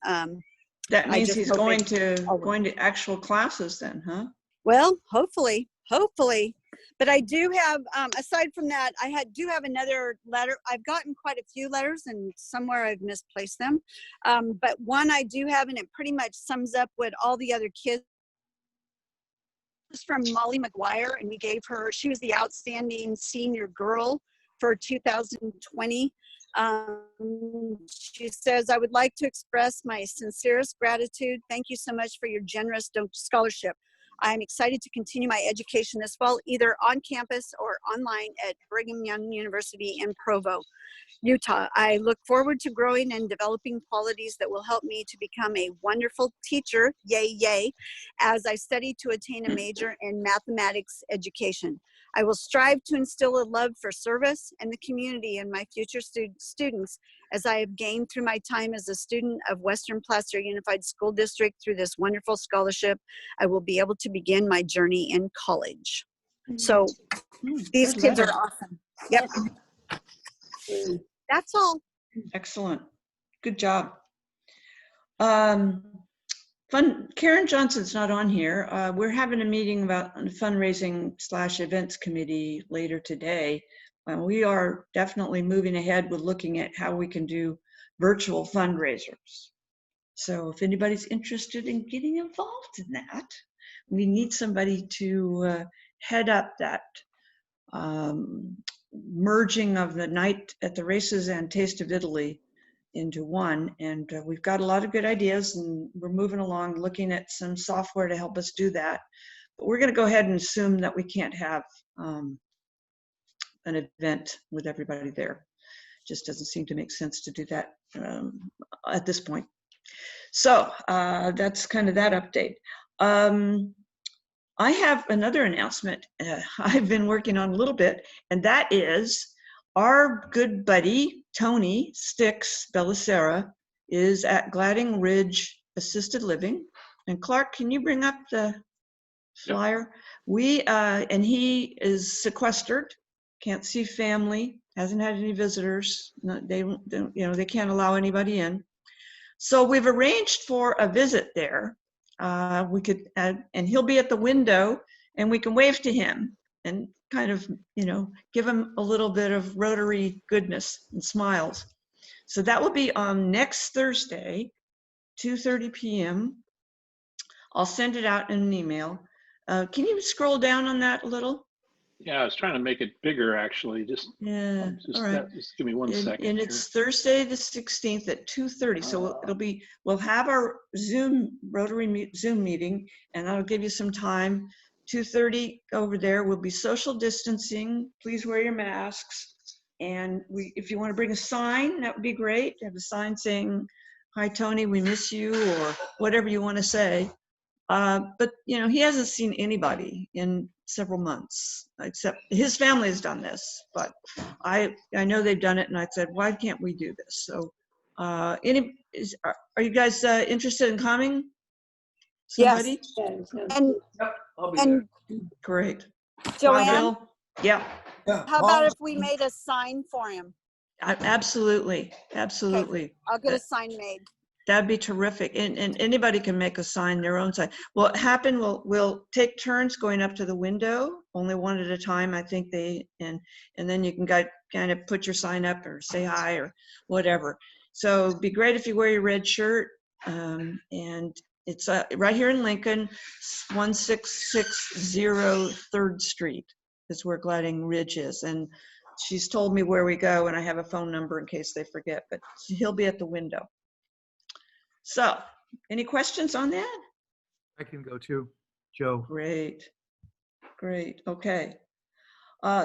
that means he's going to actual classes then, huh? Well, hopefully. But I do have, aside from that, do have another letter. I've gotten quite a few letters, and somewhere I've misplaced them. But one I do have, and it pretty much sums up what all the other kids. This is from Molly McGuire, and we gave her, she was the outstanding senior girl for 2020. She says, I would like to express my sincerest gratitude. Thank you so much for your generous scholarship. I'm excited to continue my education this fall, either on campus or online at Brigham Young University in Provo, Utah. I look forward to growing and developing qualities that will help me to become a wonderful teacher, yay, yay, as I study to attain a major in mathematics education. I will strive to instill a love for service and the community in my future students, as I have gained through my time as a student of Western Placer Unified School District. Through this wonderful scholarship, I will be able to begin my journey in college. So these kids are awesome. Yep. That's all. Excellent. Good job. Karen Johnson's not on here. We're having a meeting about the fundraising / events committee later today. We are definitely moving ahead with looking at how we can do virtual fundraisers. So if anybody's interested in getting involved in that, we need somebody to head up that merging of the night at the races and Taste of Italy into one. And we've got a lot of good ideas, and we're moving along looking at some software to help us do that. But we're going to go ahead and assume that we can't have an event with everybody there. Just doesn't seem to make sense to do that at this point. So that's kind of that update. I have another announcement I've been working on a little bit, and that is our good buddy, Tony Sticks Bellicera, is at Gladding Ridge Assisted Living. And Clark, can you bring up the flyer? Yep. And he is sequestered, can't see family, hasn't had any visitors. They can't allow anybody in. So we've arranged for a visit there. And he'll be at the window, and we can wave to him and kind of, give him a little bit of Rotary goodness and smiles. So that will be on next Thursday, 2:30 p.m. I'll send it out in an email. Can you scroll down on that a little? Yeah, I was trying to make it bigger, actually. Yeah. All right. Just give me one second. And it's Thursday the 16th at 2:30. So we'll have our Rotary Zoom meeting, and that'll give you some time. 2:30 over there. We'll be social distancing. Please wear your masks. And if you want to bring a sign, that would be great. Have a sign saying, "Hi, Tony, we miss you," or whatever you want to say. But he hasn't seen anybody in several months, except his family has done this. But I know they've done it, and I said, why can't we do this? So, are you guys interested in coming? Somebody? Yes. I'll be there. Great. Joanne? Yeah. How about if we made a sign for him? Absolutely. Okay. I'll get a sign made. That'd be terrific. And anybody can make a sign, their own sign. What happen, we'll take turns going up to the window, only one at a time, I think and then you can kind of put your sign up or say hi or whatever. So it'd be great if you wear your red shirt. And it's right here in Lincoln, 1660 3rd Street is where Gladding Ridge is. And she's told me where we go, and I have a phone number in case they forget, but he'll be at the window. So, any questions on that? I can go too, Joe. Great. Okay.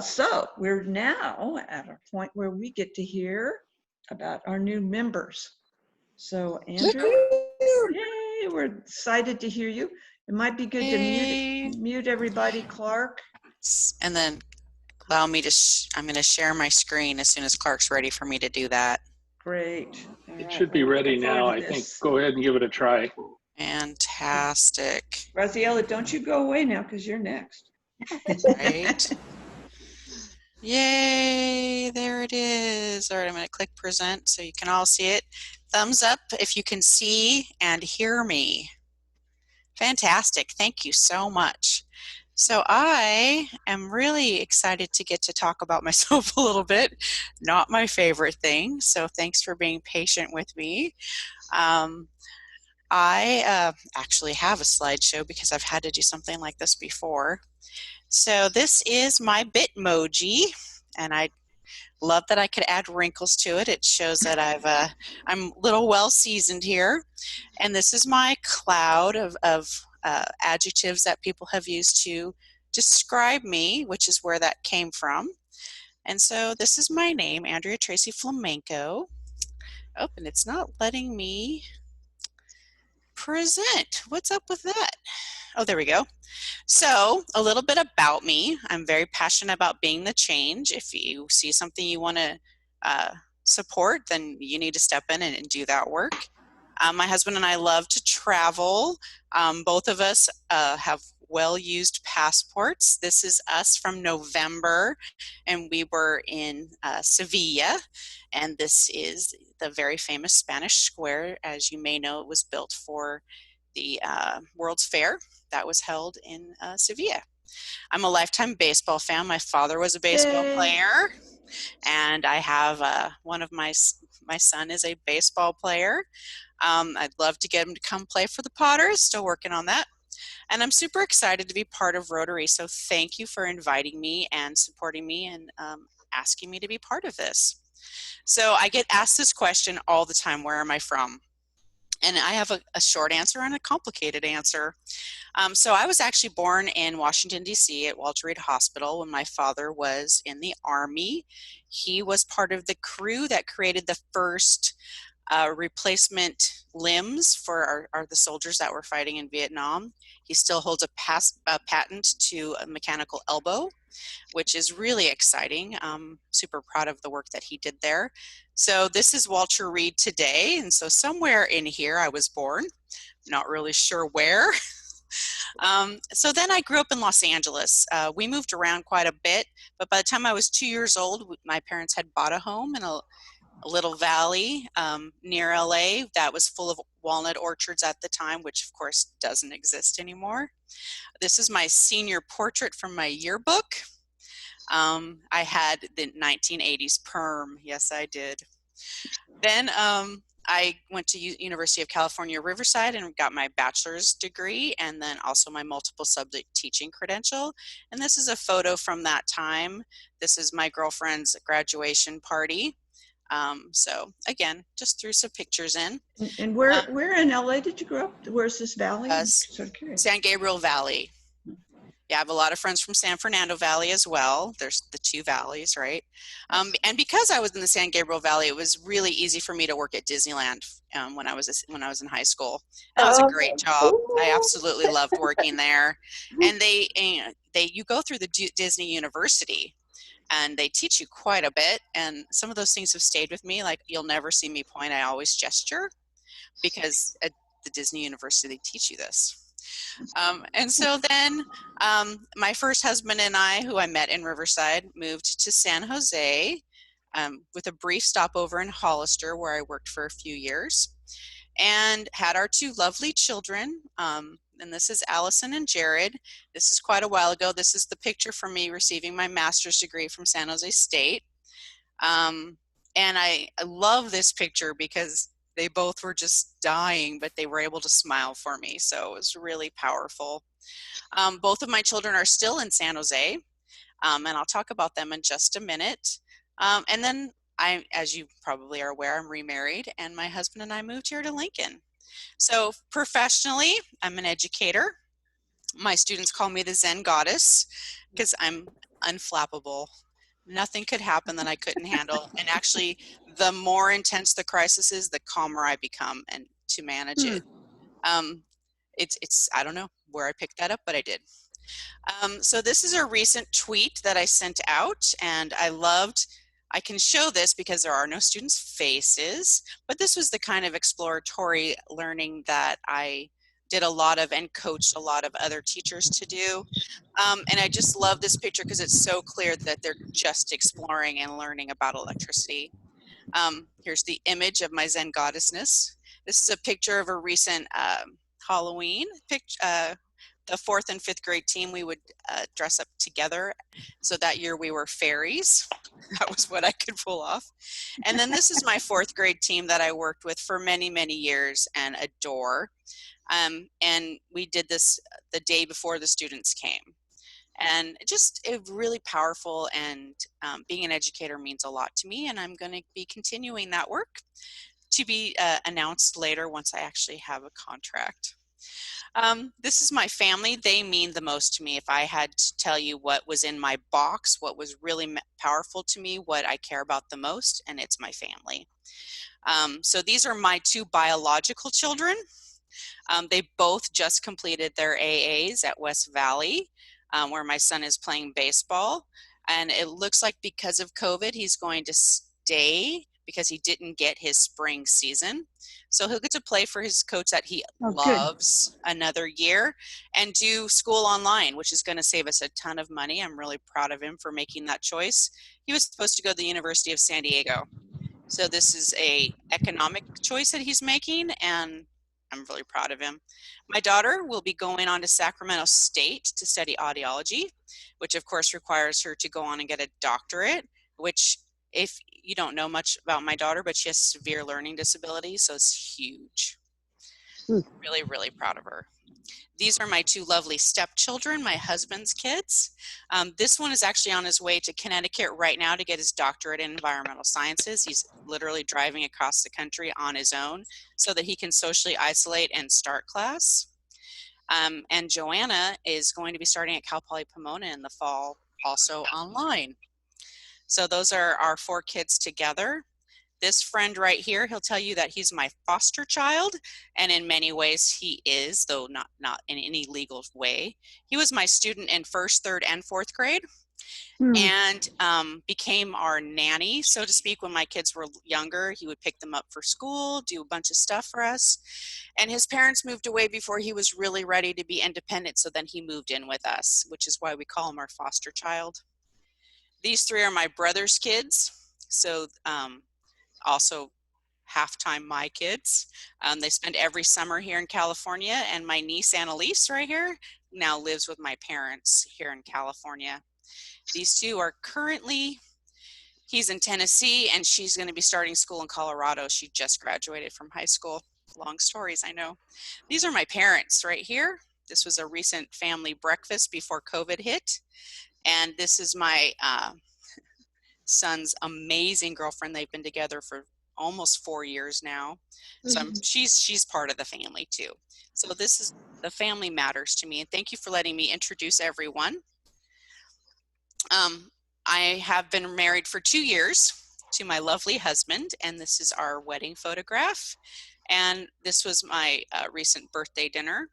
So we're now at a point where we get to hear about our new members. So Andrew, yay, we're excited to hear you. It might be good to mute everybody, Clark. And then allow me to, I'm going to share my screen as soon as Clark's ready for me to do that. Great. It should be ready now, I think. Go ahead and give it a try. Fantastic. Graziella, don't you go away now, because you're next. Right. Yay, there it is. All right, I'm going to click present so you can all see it. Thumbs up if you can see and hear me. Fantastic. Thank you so much. So I am really excited to get to talk about myself a little bit. Not my favorite thing, so thanks for being patient with me. Um, I actually have a slideshow because I've had to do something like this before. So this is my Bitmoji, and I love that I could add wrinkles to it. It shows that I'm a little well seasoned here. And this is my cloud of adjectives that people have used to describe me, which is where that came from. And so this is my name, Andrea Tracy Flamenco. Oh, and it's not letting me present. What's up with that? Oh, there we go. So a little bit about me. I'm very passionate about being the change. If you see something you want to support, then you need to step in and do that work. My husband and I love to travel. Both of us have well-used passports. This is us from November, and we were in Sevilla. And this is the very famous Spanish Square. As you may know, it was built for the World's Fair that was held in Sevilla. I'm a lifetime baseball fan. My father was a baseball player, and I have one of my son is a baseball player. I'd love to get him to come play for the Potters. Still working on that. And I'm super excited to be part of Rotary. So thank you for inviting me and supporting me and asking me to be part of this. So I get asked this question all the time, where am I from? And I have a short answer and a complicated answer. So I was actually born in Washington, D.C. at Walter Reed Hospital when my father was in the Army. He was part of the crew that created the first replacement limbs for the soldiers that were fighting in Vietnam. He still holds a patent to a mechanical elbow, which is really exciting. I'm super proud of the work that he did there. So this is Walter Reed today, and so somewhere in here I was born. Not really sure where. So then I grew up in Los Angeles. We moved around quite a bit, but by the time I was 2 years old, my parents had bought a home in a little valley near LA that was full of walnut orchards at the time, which of course doesn't exist anymore. This is my senior portrait from my yearbook. I had the 1980s perm. Yes, I did. Then I went to University of California, Riverside and got my bachelor's degree and then also my multiple subject teaching credential. And this is a photo from that time. This is my girlfriend's graduation party. So again, just threw some pictures in. And where in LA did you grow up? Where's this valley? I'm sort of curious. San Gabriel Valley. Yeah, I have a lot of friends from San Fernando Valley as well. There's the two valleys, right? And because I was in the San Gabriel Valley, it was really easy for me to work at Disneyland when I was in high school. That was a great job. I absolutely loved working there. And you go through the Disney University, and they teach you quite a bit. And some of those things have stayed with me. Like, you'll never see me point; I always gesture, because at the Disney University they teach you this. And so then my first husband and I, who I met in Riverside, moved to San Jose with a brief stopover in Hollister, where I worked for a few years, and had our two lovely children. And this is Allison and Jared. This is quite a while ago. This is the picture from me receiving my master's degree from San Jose State. And I love this picture because they both were just dying, but they were able to smile for me. So it was really powerful. Both of my children are still in San Jose, and I'll talk about them in just a minute. And then as you probably are aware, I'm remarried, and my husband and I moved here to Lincoln. So professionally, I'm an educator. My students call me the Zen Goddess because I'm unflappable. Nothing could happen that I couldn't handle. And actually, the more intense the crisis is, the calmer I become and to manage it. It's I don't know where I picked that up, but I did. So this is a recent tweet that I sent out, and I can show this because there are no students' faces, but this was the kind of exploratory learning that I did a lot of and coached a lot of other teachers to do. And I just love this picture because it's so clear that they're just exploring and learning about electricity. Here's the image of my Zen goddessness. This is a picture of a recent Halloween the 4th and 5th grade team, we would dress up together. So that year we were fairies. That was what I could pull off. And then this is my 4th grade team that I worked with for many, many years and adore. And we did this the day before the students came. And just really powerful, and being an educator means a lot to me, and I'm going to be continuing that work, to be announced later once I actually have a contract. This is my family. They mean the most to me. If I had to tell you what was in my box, what was really powerful to me, what I care about the most, and it's my family. So these are my 2 biological children. They both just completed their AAs at West Valley, where my son is playing baseball. And it looks like because of COVID, he's going to stay because he didn't get his spring season. So he'll get to play for his coach that he loves another year, and do school online, which is going to save us a ton of money. I'm really proud of him for making that choice. He was supposed to go to the University of San Diego. So this is a economic choice that he's making, and I'm really proud of him. My daughter will be going on to Sacramento State to study audiology, which of course requires her to go on and get a doctorate, which, if you don't know much about my daughter, but she has severe learning disabilities, so it's huge. Really, really proud of her. These are my 2 lovely stepchildren, my husband's kids. This one is actually on his way to Connecticut right now to get his doctorate in environmental sciences. He's literally driving across the country on his own so that he can socially isolate and start class. And Joanna is going to be starting at Cal Poly Pomona in the fall, also online. So those are our 4 kids together. This friend right here, he'll tell you that he's my foster child, and in many ways he is, though not in any legal way. He was my student in 1st, 3rd, and 4th grade, and became our nanny, so to speak. When my kids were younger, he would pick them up for school, do a bunch of stuff for us, and his parents moved away before he was really ready to be independent, so then he moved in with us, which is why we call him our foster child. These 3 are my brother's kids, so also half-time my kids. They spend every summer here in California, and my niece Annalise right here now lives with my parents here in California. These 2 are currently, he's in Tennessee and she's going to be starting school in Colorado. She just graduated from high school. Long stories, I know. These are my parents right here. This was a recent family breakfast before COVID hit, and this is my son's amazing girlfriend. They've been together for almost 4 years now. So she's part of the family too. So this is, the family matters to me, and thank you for letting me introduce everyone. I have been married for 2 years to my lovely husband, and this is our wedding photograph. And this was my recent birthday dinner.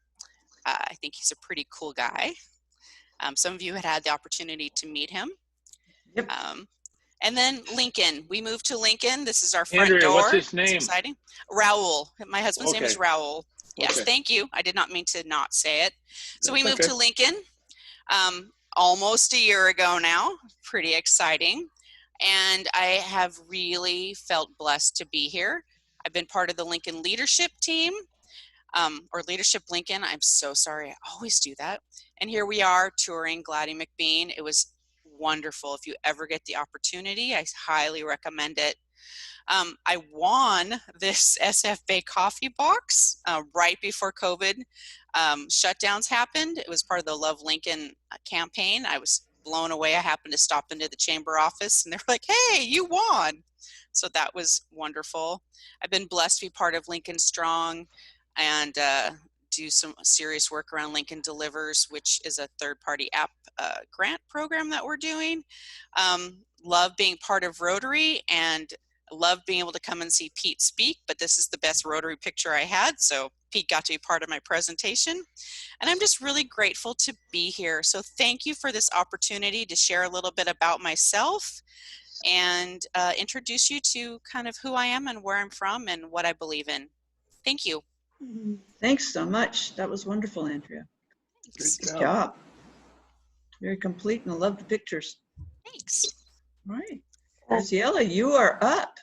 I think he's a pretty cool guy. Some of you had the opportunity to meet him. Yep. And then Lincoln, we moved to Lincoln. This is our front Andrea, door. what's his name? It's exciting. Raul. My husband's name is Raul. Yes, Okay. thank you. I did not mean to not say it. So we That's moved to Lincoln almost a year ago now. Pretty exciting. And I have really felt blessed to be here. I've been part of the Lincoln leadership team, or Leadership Lincoln. I'm so sorry. I always do that. And here we are touring Gladys McBean. It was wonderful. If you ever get the opportunity, I highly recommend it. I won this SF Bay coffee box right before COVID shutdowns happened. It was part of the Love Lincoln campaign. I was blown away. I happened to stop into the chamber office and they're like, hey, you won. So that was wonderful. I've been blessed to be part of Lincoln Strong and do some serious work around Lincoln Delivers, which is a third-party app grant program that we're doing. Love being part of Rotary, and love being able to come and see Pete speak, but this is the best Rotary picture I had, so Pete got to be part of my presentation. And I'm just really grateful to be here. So thank you for this opportunity to share a little bit about myself and introduce you to kind of who I am and where I'm from and what I believe in. Thank you. Thanks so much. That was wonderful, Andrea. Good job. Very complete, and I love the pictures. Thanks. All right. Graziella, you are up.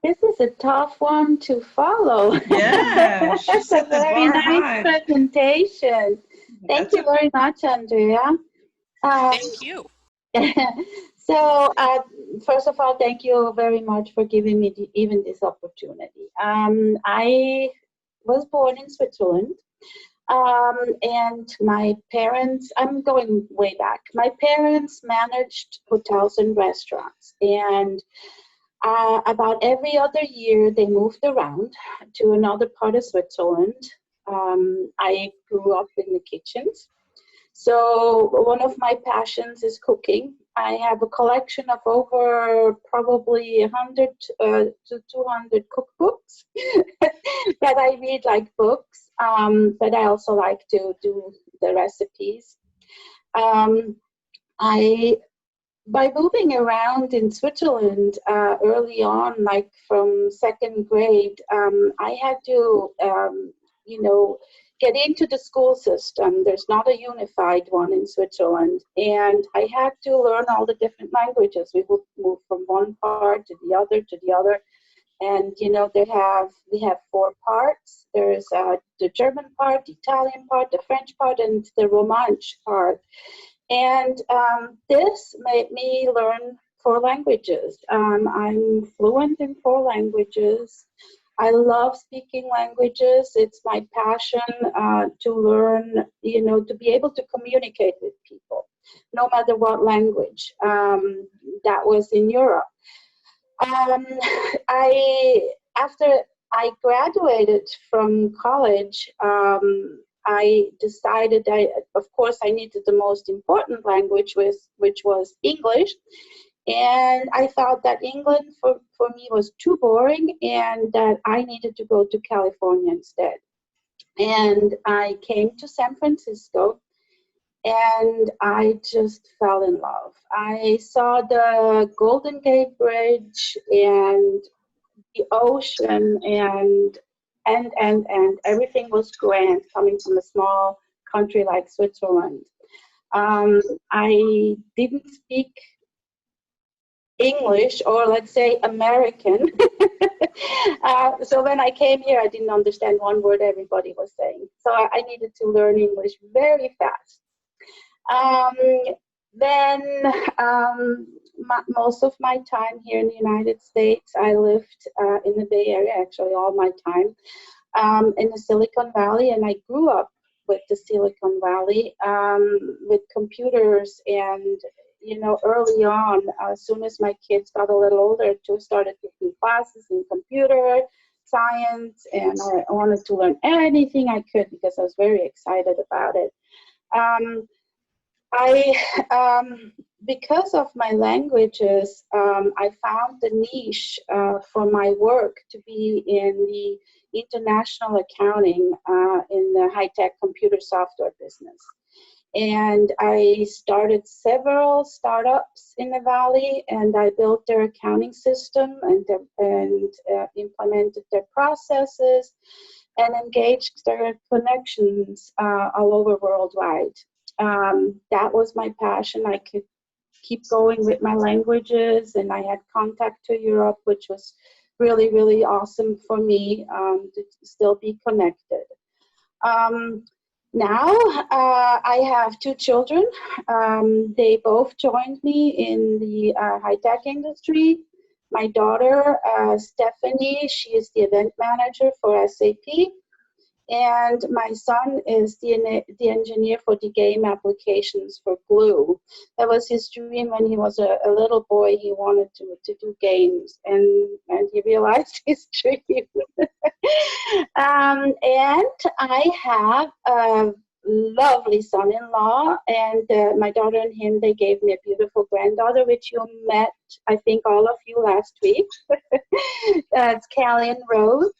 This is a tough one to follow. Yeah, That's a very nice presentation. Thank you very much, Andrea. Thank you. So, first of all, thank you very much for giving me even this opportunity. I was born in Switzerland, and my parents, I'm going way back, my parents managed hotels and restaurants, and about every other year they moved around to another part of Switzerland. I grew up in the kitchens. So one of my passions is cooking. I have a collection of over probably 100 to 200 cookbooks that I read like books, but I also like to do the recipes. By moving around in Switzerland early on, like from second grade, I had to, get into the school system. There's not a unified one in Switzerland. And I had to learn all the different languages. We would move from one part to the other to the other. And, we have 4 parts. There's the German part, the Italian part, the French part, and the Romansh part. And this made me learn 4 languages. I'm fluent in 4 languages. I love speaking languages. It's my passion to learn, to be able to communicate with people, no matter what language. That was in Europe. After I graduated from college, I decided of course, I needed the most important language, which was English. And I thought that England for me was too boring and that I needed to go to California instead. And I came to San Francisco and I just fell in love. I saw the Golden Gate Bridge and the ocean and everything was grand coming from a small country like Switzerland. I didn't speak English, or let's say American. So when I came here, I didn't understand one word everybody was saying. So I needed to learn English very fast. Most of my time here in the United States, I lived in the Bay Area, actually all my time, in the Silicon Valley, and I grew up with the Silicon Valley, with computers and early on, as soon as my kids got a little older, too, started taking classes in computer science, and I wanted to learn anything I could because I was very excited about it. Because of my languages, I found the niche for my work to be in the international accounting in the high-tech computer software business. And I started several startups in the Valley, and I built their accounting system and implemented their processes and engaged their connections all over worldwide. That was my passion. I could keep going with my languages, and I had contact to Europe, which was really, really awesome for me to still be connected. Now I have 2 children. They both joined me in the high-tech industry. My daughter, Stephanie, she is the event manager for SAP. And my son is the engineer for the game applications for Glue. That was his dream when he was a little boy. He wanted to do games, and he realized his dream. And I have a lovely son-in-law, and my daughter and him, they gave me a beautiful granddaughter, which you met, I think, all of you last week. It's Callie and Rose.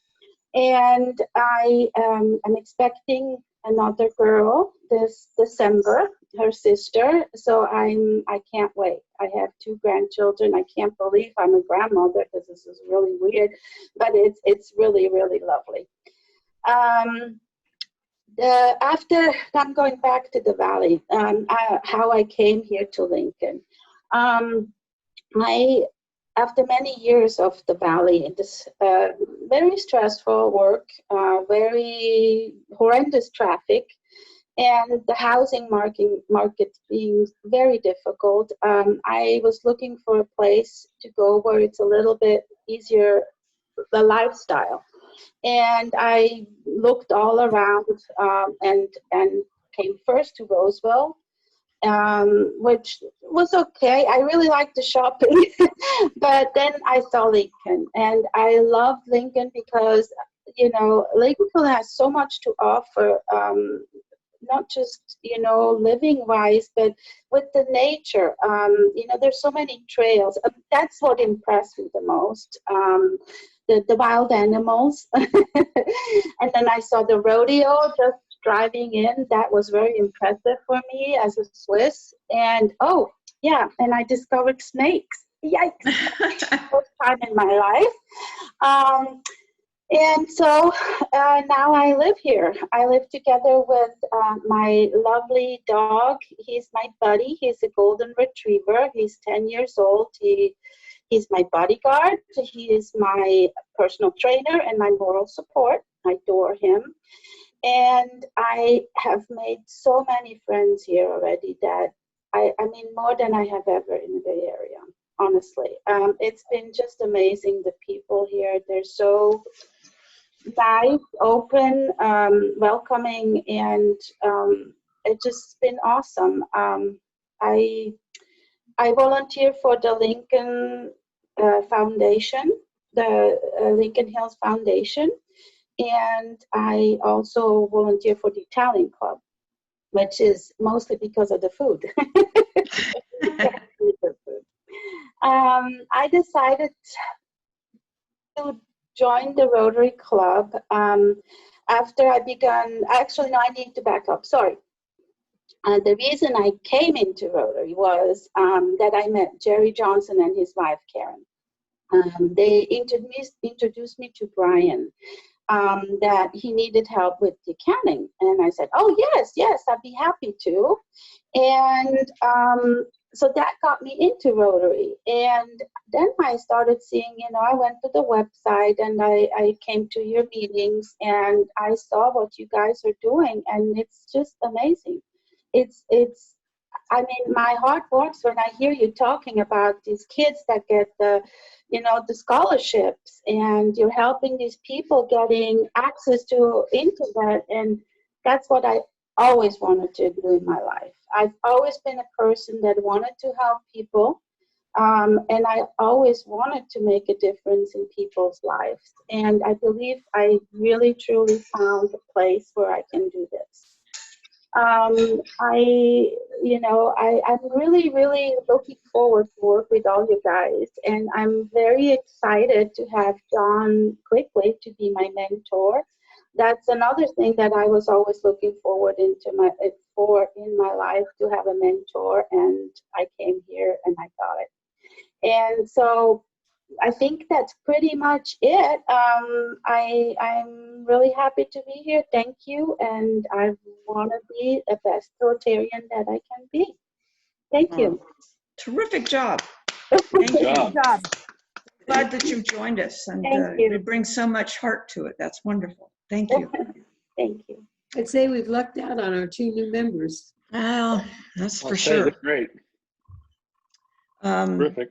And I am expecting another girl this December, her sister. So I can't wait. I have 2 grandchildren. I can't believe I'm a grandmother because this is really weird, but it's really, really lovely. After I'm going back to the Valley, how I came here to Lincoln. After many years of the Valley, this very stressful work, very horrendous traffic, and the housing market being very difficult, I was looking for a place to go where it's a little bit easier, the lifestyle. And I looked all around and came first to Roseville, which was okay. I really liked the shopping, but then I saw Lincoln, and I love Lincoln because, you know, Lincoln has so much to offer, not just, you know, living wise, but with the nature. You know, there's so many trails. That's what impressed me the most. The wild animals. And then I saw the rodeo just driving in. That was very impressive for me as a Swiss. And oh yeah, and I discovered snakes. Yikes. First time in my life. And so now I live here. I live together with my lovely dog. He's my buddy. He's a golden retriever. He's 10 years old. He's my bodyguard. He is my personal trainer and my moral support. I adore him. And I have made so many friends here already that I mean, more than I have ever in the Bay Area, honestly. It's been just amazing, the people here. They're so nice, open, welcoming, and it's just been awesome. I volunteer for the Lincoln Foundation, the Lincoln Hills Foundation, and I also volunteer for the Italian Club, which is mostly because of the food. I decided to join the Rotary Club after I began. Actually, no, I need to back up. Sorry. The reason I came into Rotary was that I met Jerry Johnson and his wife, Karen. They introduced me to Brian, that he needed help with the accounting. And I said, oh, yes, I'd be happy to. And so that got me into Rotary. And then I started seeing, you know, I went to the website and I came to your meetings and I saw what you guys are doing. And it's just amazing. I mean, my heart warms when I hear you talking about these kids that get the, you know, the scholarships, and you're helping these people getting access to internet. And that's what I always wanted to do in my life. I've always been a person that wanted to help people. And I always wanted to make a difference in people's lives. And I believe I really, truly found a place where I can do this. I'm really, really looking forward to work with all you guys, and I'm very excited to have John quickly to be my mentor. That's another thing that I was always looking forward in my life, to have a mentor, and I came here and I got it. And so I think that's pretty much it. I'm really happy to be here. Thank you. And I want to be the best Rotarian that I can be. Thank you. Terrific job. Thank you. Glad that you've joined us, and it brings so much heart to it. That's wonderful. Thank you. Thank you. I'd say we've lucked out on our 2 new members. Well, that's for sure. That's great. Terrific.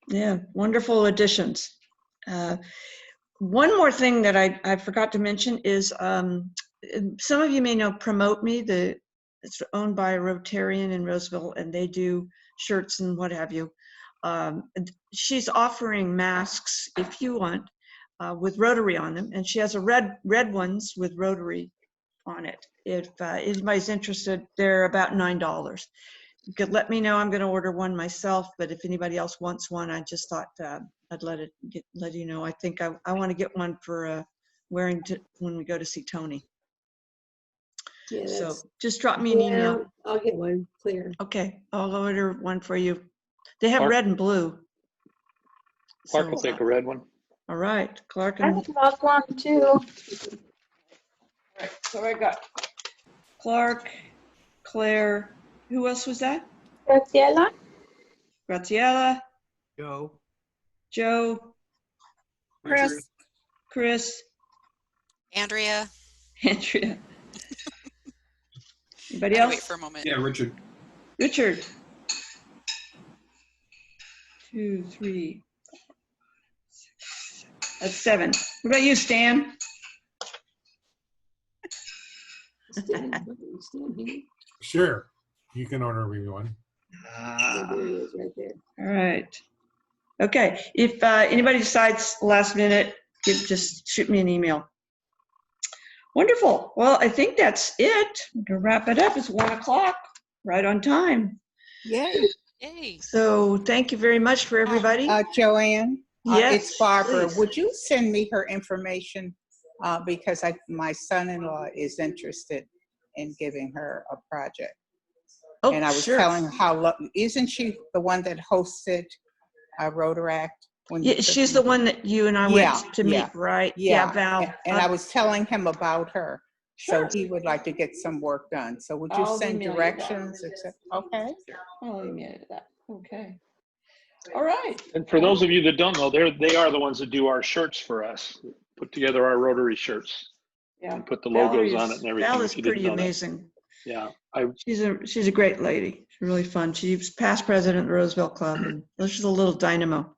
Yeah, wonderful additions. One more thing that I forgot to mention is some of you may know Promote Me. It's owned by a Rotarian in Roseville, and they do shirts and what have you. She's offering masks if you want, with Rotary on them, and she has a red ones with Rotary on it. If anybody's interested, they're about $9. You could let me know. I'm going to order one myself, but if anybody else wants one, I just thought I'd let you know. I think I want to get one for wearing when we go to see Tony. Yeah, so just drop me an email. I'll get one, clear. Okay, I'll order one for you. They have Clark, red and blue. Clark will take a red one. All right, Clark. I would love one too. All right, so I got Clark, Claire. Who else was that? Graziella. Graziella. Joe. Chris. Andrea. Anybody Gotta else? wait for a moment. Yeah, Richard. Richard. 2, 3. That's 7. What about you, Stan? Stan here. Sure. You can order everyone. There he is, right there. All right. Okay. If anybody decides last minute, just shoot me an email. Wonderful. Well, I think that's it. To wrap it up, it's 1 o'clock, right on time. Yay. Yay. So thank you very much for everybody. Joanne, Yes, it's Barbara. please. Would you send me her information? Because my son-in-law is interested in giving her a project. Oh, and I was sure. telling her isn't she the one that hosted Rotaract? Yeah, she's the one that you and I went to meet, right? Yeah, Val. And I was telling him about her. Sure. So he would like to get some work done. So would you I'll send email you directions? Okay. I'll email you that. Okay. All right. And for those of you that don't know, they are the ones that do our shirts for us, put together our Rotary shirts. Yeah. And put the logos on it and everything. Val if is you didn't pretty know that. amazing. Yeah. She's a great lady. She's really fun. She's past president of the Roosevelt Club, and she's a little dynamo.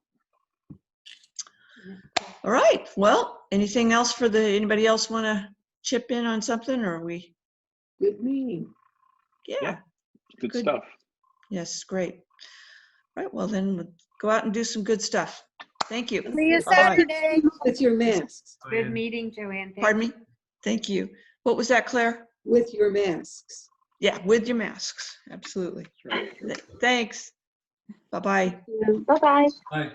All right. Well, anything else for anybody else want to chip in on something, or are we? Good meeting. Yeah. Good stuff. Yes, great. All right. Well, then we'll go out and do some good stuff. Thank you. See you Bye-bye. Saturday. With your masks. Good meeting, Joanne. Thank Pardon you. me? Thank you. What was that, Claire? With your masks. Yeah, with your masks. Absolutely. Thanks. Bye-bye. Bye-bye. Bye.